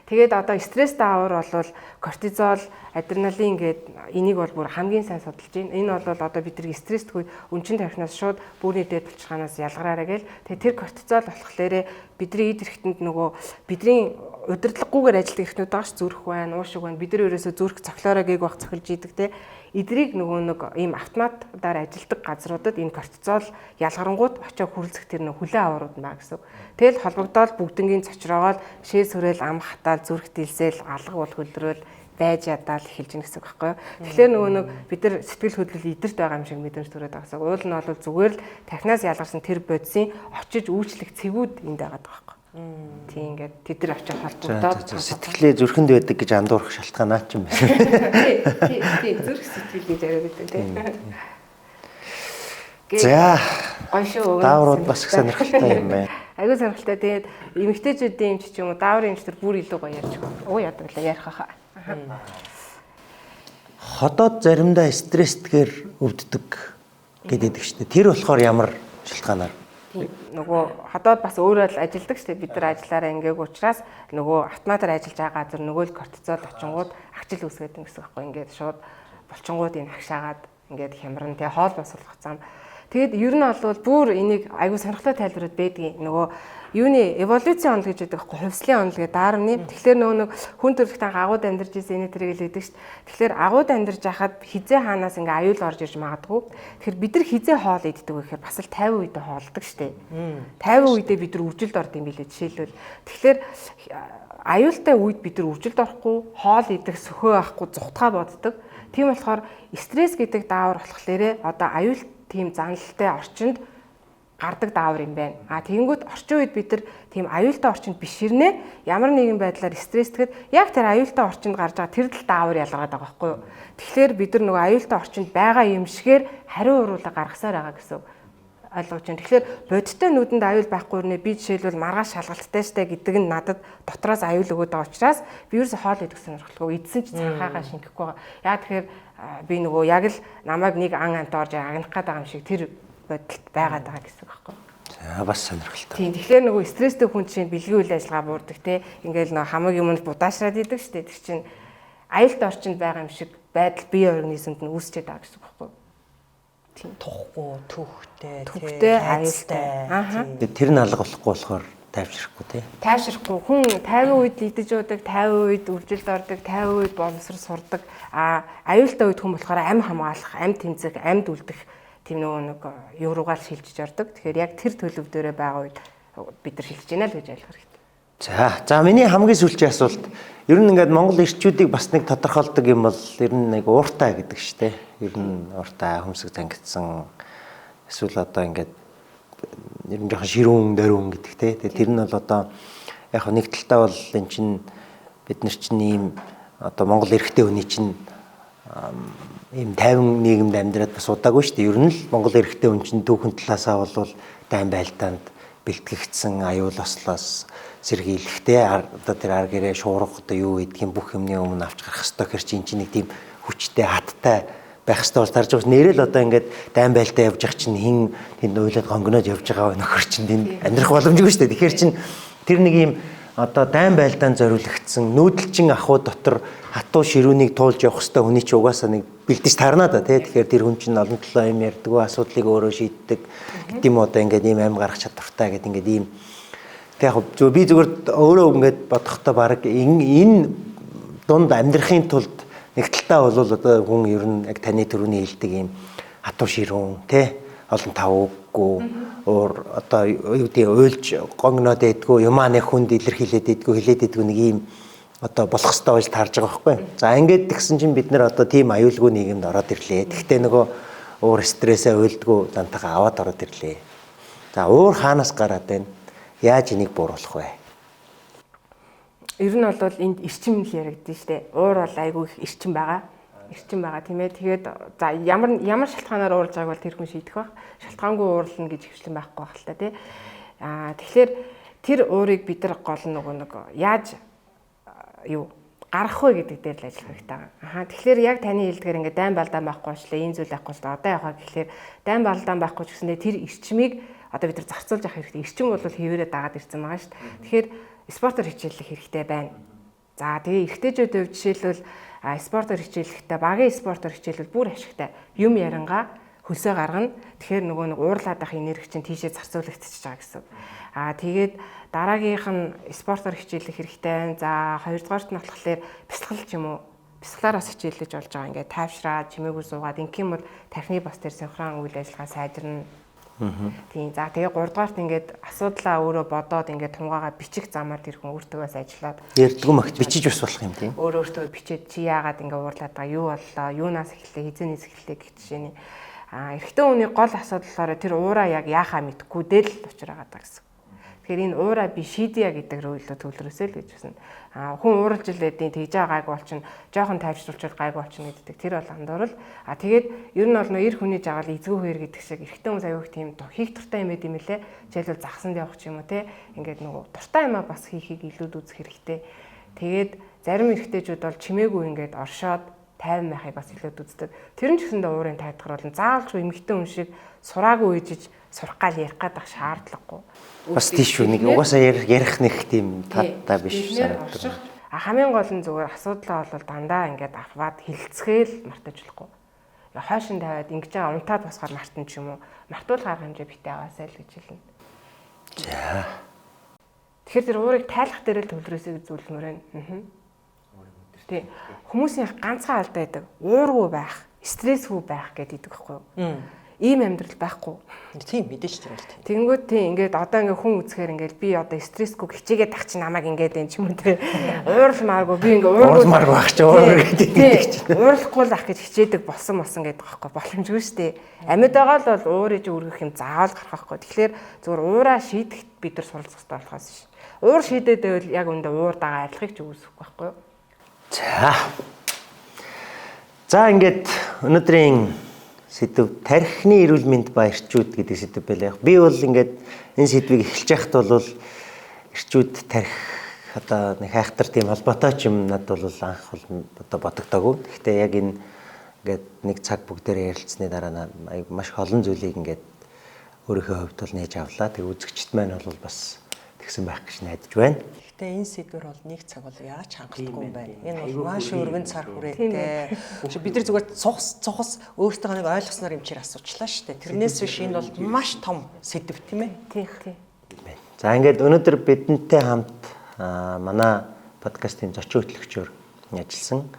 Тэгээд одоо стресс даавар бол кортизол, адреналин гээд энийг бол бүр хамгийн сайн судалж байна. Энэ бол одоо бидний стресстэй өнчин тархинаас шууд бүрний дээд булчирхаанаас ялгараарай гээл. Тэгээд тэр кортизол болохоор бидний эд эрхтэнд нөгөө бидний удирдлаггүйгээр ажилладаг эрхтнүүд байгаа ш зүрх байна, уушиг байна. Бид нар ерөөсөө зүрх цохлоороо гийг баг цохилж идэг те. Эдрийг нөгөө нэг ийм автоматар ажилдаг газруудад энэ кортизол ялгарангууд очоо хүрлцэх тэр нэг хүлэн аварууд наа гэсэн. Тэгэл холбогдоод бүгднгийн цочроогоод шээс хүрэл ам хатаал зүрх дэлсэл алга бол хөлдрөөл байж ядаад эхэлж гин гэсэн үг байхгүй юу. Тэгэхээр нөгөө нэг бид нар сэтгэл хөдлөл идэрт байгаа юм шиг мэдрэмж төрөөд байгаа гэсэн. Уул нь бол зүгээр л тархинаас ялгарсан тэр бодисын очиж үүчлэх цэгүүд энд байгаа байхгүй. Тийм ингээд тэд нар очиж холбогдоод сэтгэлээ зүрхэнд байдаг гэж андуурах шалтгаан наа ч юм байна. Тийм зүрх сэтгэл гэж яриад байдаг тийм. За гоё шүү. дааврууд бас их сонирхолтой юм байна. Айгуу сонирхолтой. Тэгээд эмэгтэйчүүдийн эмч ч юм уу дааврын эмчтэр бүр илүү гоё ярьж байгаа. Уу яадаг л ярих хаа. Ходоод заримдаа стресстэйгээр өвддөг гэдэг шүү дээ. Тэр болохоор ямар шалтгаанаар? Нөгөө ходоод бас өөрөө л ажилдаг шүү дээ. Бид нар ажиллаараа ингээгүй учраас нөгөө автоматар ажиллаж байгаа газар нөгөө л кортизол очингууд агчил үүсгээд гэсэн байхгүй. Ингээд шууд булчингууд энэ хагшаагаад ингээд хямран тий хоол босруулах зам. Тэгэд ер нь бол бүр энийг айгуу сонирхолтой тайлбарууд байдгийг нөгөө юуны эволюцийн онол гэж байдаг байхгүй хувьслын онол гэдэг дарамны. Тэгэхээр нөгөө нэг хүн төрөлхтөн агууд амьдарч ирсэн энэ тэрэг л байдаг шүү дээ. Тэгэхээр агууд амьдарч байхад хизээ хаанаас ингээ аюул орж ирж магадгүй. Тэгэхээр бид нар хизээ хоол иддэг вэ гэхээр бас л 50 үедээ хоолдог шүү дээ. 50 үедээ бид нар үржилд орд юм билээ жишээлбэл. Тэгэхээр аюултай үед бид нар үржилд орохгүй, хоол идэх, сөхөө авахгүй, зүхтгаа боддог. Тийм болохоор стресс гэдэг даавар болохоор одоо аюул тийм заналтай орчинд гардаг даавар юм байна. Тэгэнгүүт орчин үед бид нар тийм аюултай орчинд биширнэ. Ямар нэгэн байдлаар стресстэйгэд яг тэр аюултай орчинд гарч байгаа тэр л даавар ялгараад байгаа байхгүй юу? Тэгэхээр бид нар нөгөө аюултай орчинд байгаа юм шигээр хариу уруулаа гаргасаар байгаа гэсэн ойлгож байна. Тэгэхээр бодиттой нүдэнд аюул байхгүй нэ би жишээлбэл маргааш шалгалттай штэ гэдэг нь надад дотроос аюул өгöd байгаа учраас би ерөөсө хоол идэх сонирхолгүй эдсэн ч цанхаагаа шингэхгүй байгаа. Яа тэгэхээр би нөгөө яг л намайг нэг ан амт орж агнах гээд байгаа юм шиг тэр бодолд байгаад байгаа гэсэн үг байхгүй. За бас сонирхолтой. Тийм тэгэхээр нөгөө стресстэй хүн чинь бэлгийн үйл ажиллагаа буурдаг те. Ингээл нөгөө хамаг юмд будаашраад идэг штэ. Тэр чинь аюултай орчинд байгаа юм шиг байдал бие организмд нь үүсчихэд байгаа гэсэн үг байхгүй. Тийм тухгүй, төвхтэй, аюултай. Тэр нь алга болохгүй болохоор тайвшрахгүй тий. Тайвшрахгүй хүн 50 үед идэж уудаг, 50 үед үржилд ордог, 50 үед боловсрол сурдаг. Аюултай үед хүн болохоор амь хамгаалах, амь тэмцэх, амьд үлдэх тийм нөгөө нэг юу руугаа шилжиж ордог. Тэгэхээр яг тэр төлөв дээрээ байгаа үед бид нар шилжиж байна л гэж ойлгох хэрэгтэй. За миний хамгийн сүүлчийн асуулт ер нь ингээд Монгол ирчүүдийг бас нэг тодорхойлдог юм бол ер нь нэг ууртай гэдэг шүү дээ. Ер нь ууртай хөмсөг зангидсан эсвэл одоо ингээд ер нь жоохон ширүүн дөрвөн гэдэг те. Тэр нь бол одоо яг нэг талтаа бол эн чин бид нар чинь ийм одоо Монгол эрэгтэй хүний чинь ийм 50 нийгэмд амьдраад бас удаагүй шүү дээ. Ер нь л Монгол эрэгтэй хүн чинь түүхэн талаасаа бол дайн байлдаанд бэлтгэгдсэн аюул ослоос сэргийлэхтэй одоо тэр ар гэрээ шуурах одоо юу гэдгийг бүх юмны өмнө авч гарах хэрэгтэй хэр чинь нэг тийм хүчтэй хаттай байх хэрэгтэй бол тарж байгаа. Нэрэл одоо ингээд дайн байлтаа явж явах чинь хин тэнд уйлаад гонгоноод явж байгаа нөхөр чинь тэнд амьдрах боломжгүй шүү дээ. Тэгэхээр чинь тэр нэг юм одоо дайн байлдаанд зориулагдсан нүүдэлчин ахуй дотор хатуу ширүүнийг туулж явах хэрэгтэй хүний чинь угаасаа нэг бэлдэж тарнаа да тий. Тэгэхээр тэр хүн чинь олон толоо юм ярьдаг, асуудлыг өөрөө шийддэг гэдэг юм одоо ингээд ийм аим гарах чадвартай гэдэг ингээд ийм яг би зүгээр өөрөө ингээд бодохдоо баг энэ дунд амьдрахын тулд нэг талтаа бол одоо хүн ер нь яг таны төрөний хэлдэг ийм хатуу ширүүн тий олон тав үггүй өөр одоо юу гэдэг уйлж гонгноод байдгүй юмаа нэг хүнд илэрхийлээд байдгүй хилээд байдгүй нэг юм одоо болох ёстой байж таарж байгаа байхгүй. За ингээд тэгсэн чинь бид нар одоо тийм аюулгүй нийгэмд ороод ирлээ. Гэхдээ нөгөө уур стрессээ уйлдгүй дантайгаа аваад ороод ирлээ. За уур хаанаас гараад байна? Яаж энийг бууруулах вэ? Ер нь бол энд эрчим л яригдсан шүү дээ. Уур бол айгүй их эрчим байгаа. Эрчим байгаа тийм ээ. Тэгээд за ямар шалтгаанаар уурж байгааг бол тэр хүн шийдэх байх. Шалтгаангүй уурлна гэж хвчлэн байхгүй байх л та тий. Тэгэхээр тэр уурыг бид нар гол нэг яаж юу гарах вэ гэдэг дээр л ажиллах хэрэгтэй байгаа. Тэгэхээр яг таны хэлдгээр ингээд дайн балдаан байхгүй ч энэ зүйл байхгүй ч одоо явахаа гэхлээр дайн балдаан байхгүй ч гэсэндээ тэр эрчмийг одоо бид нар зарцуулж авах хэрэгтэй. Эрчим бол хэвээрээ дагаад ирсэн байгаа шүү дээ. Тэгэхээр спортоор хичээллэх хэрэгтэй байна. За тэгээ эрэгтэйчүүд хувьд жишээлбэл спортоор хичээлэхдээ багийн спортоор хичээлбэл бүр ашигтай. Юм ярангаа хөлсөө гаргана. Тэгэхээр нөгөө нэг уурлаад байх энерги чинь тийшээ зарцуулагдчихж байгаа гэсэн. Тэгээд дараагийнх нь спортоор хичээлэх хэрэгтэй. За хоёрдугаарт нь болохоор бясалгал ч юм уу. Бясалгалаараас хичээлж болж байгаа. Ингээд тайвшраад, чимээгүй суугаад ингээм бол тархины бас тэр синхрон үйл ажиллагаа сайжирна. Тийм. За тэгээ 3 дугаарт ингээд асуудлаа өөрөө бодоод ингээд тунгаагаа бичих замаар тэр хүн өөртөөс ажиллаад ярьдгүй магт бичиж бас болох юм тийм. Өөртөө бичээд чи яагаад ингээд уурлаад байгаа юу боллоо, юунаас эхэллээ, хизээнээс эхэллээ гэх жишээний эрэгтэй хүний гол асуудал болохоор тэр уураа яг яахаа мэдхгүй дээ л учраа гадаг гэсэн. Тэгэхээр энэ уураа би шийдье гэдэг рүү төлрөөсөө л гэж байна. Хүн ууралж илээдийн тэгж байгаа гайг болчин жоохон тайвшруулчвал гайг болчин гэдэг тэр бол андуурал. Тэгээд ер нь бол нэр хүний жагаал эзгүй хэр гэдэг шиг эрэгтэй хүмүүс аяух тийм хийх дуртай юм байд юм лээ. Жишээлбэл загсанд явах ч юм уу те. Ингээд нөгөө дуртай юмаа бас хийхийг илүүд үзэх хэрэгтэй. Тэгээд зарим эрэгтэйчүүд бол чимээгүй ингээд оршоод тайван байхыг бас илүүд үздэг. Тэр нь ч гэсэндээ уурын тайлбарлал заавалчгүй эмэгтэй хүн шиг сураагүй ээжиж сурах гал ярих гадах шаардлагагүй. Бас тийш үү нэг угаасаа ярих нэг тийм таттай биш санагдав. Хамгийн гол нь зүгээр асуудлаа бол дандаа ингээд аваад хилцгээл мартаж болохгүй. Хойшин тавиад ингэж байгаа унтаад босгоор мартан ч юм уу. Мартуул гарах хэмжээ битээ аваасай л гэж хэлнэ. За. Тэгэхээр тэр уурыг тайлах дээр л төлрөөсөө зүйлмөр байна. Тий. Хүмүүсийн ганцхан алдаа байдаг. Уургүй байх, стрессгүй байх гэдэг байхгүй юу? Ийм амьдрал байхгүй. Тийм мэдээж тийм л тийм. Тэгэнгүүт тийм ингээд одоо ингээд хүн үзэхээр ингээд би одоо стрессгүй хичээгээд тах чи намайг ингээд энэ ч юм уу те ууралмааргүй би ингээд ууралмааргүй байх чи уурал гэдэг чинь ууралахгүй л ах гэж хичээдэг болсон гэдэг байхгүй боломжгүй шүү дээ. Амьд байгаа л бол уурыг өргөх юм заавал гарах байхгүй. Тэгэхээр зөвхөн уураа шийдэхэд бид нар суралцах хэрэгтэй болохоос ш. Уур шийдээд байвал яг үндэ уур дагаа арилахыг ч үүсэхгүй байхгүй юу? За ингээд өнөөдрийн сэдв тархины эрүүл мэнд ба эрчүүд гэдэг сэдв байлаа. Би бол ингээд энэ сэдвийг эхэлж байхад бол эрчүүд тарих одоо нэг хайхтар тийм холбоотой ч юм надад бол анх бол одоо бодогдоогүй. Гэхдээ яг энэ ингээд нэг цаг бүгдээрээ ярилцсны дараа маш олон зүйлийг ингээд өөрийнхөө хувьд бол нээж авлаа. Тэг үзэгчд маань бол бас тэгсэн байх гэж найдаж байна. Гэтэ энэ сэдвэр бол нэг цаг бол яаж хангалтгүй юм байна. Энэ бол маш өргөн цар хүрээтэй. Бид нар зүгээр цухас өөртөө нэг ойлгосноор юм чир асуучлаа шүү дээ. Тэрнээс биш энэ бол маш том сэдв тийм ээ. Тийм. За ингээд өнөөдөр бидэнтэй хамт манай подкастын зочин хөтлөгчөөр ажилласан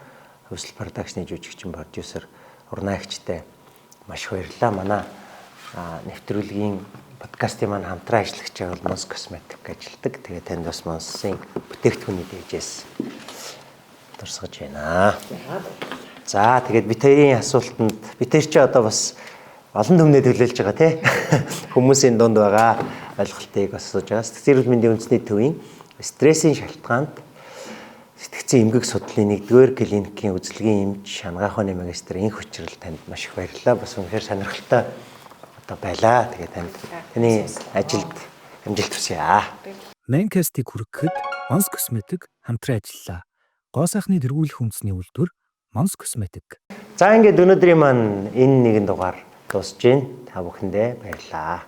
Хувьсэл продакшны жүжигчин продюсер Урнаагчтай маш баярлалаа. Манай нэвтрүүлгийн подкастын маань хамтран ажиллаж байгаа бол Монс Косметик ажилладаг. Тэгээд танд бас Монсын бүтээгдэхүүний дээжээс дурсгаж байна. За тэгээд бид хоёрын асуултанд бид хоёр ч одоо бас олон түмнээ төлөөлж байгаа тий. Хүмүүсийн дунд байгаа ойлголтыг бас асууж байгаа. Сэтгэл эрүүл мэндийн үндэсний төвийн стрессийн шалтгаанд сэтгцэн эмгэг судлалын 1-р клиникийн үзэлгийн эмч Шангаах ухааны магистр энх хүчрэл танд маш их баярлалаа. Бас үнэхээр сонирхолтой одоо байлаа. Тэгээд танд таны ажилд амжилт хүсье. Maincast-ийг хүргэхэд Mon's Cosmetic хамтран ажиллаа. Гоо сайхны тэргүүлэх үндэсний үйлдвэр Mon's Cosmetic. За ингээд өнөөдрийн маань энэ нэгэн дугаар дуусж байна. Та бүхэндээ баярлалаа.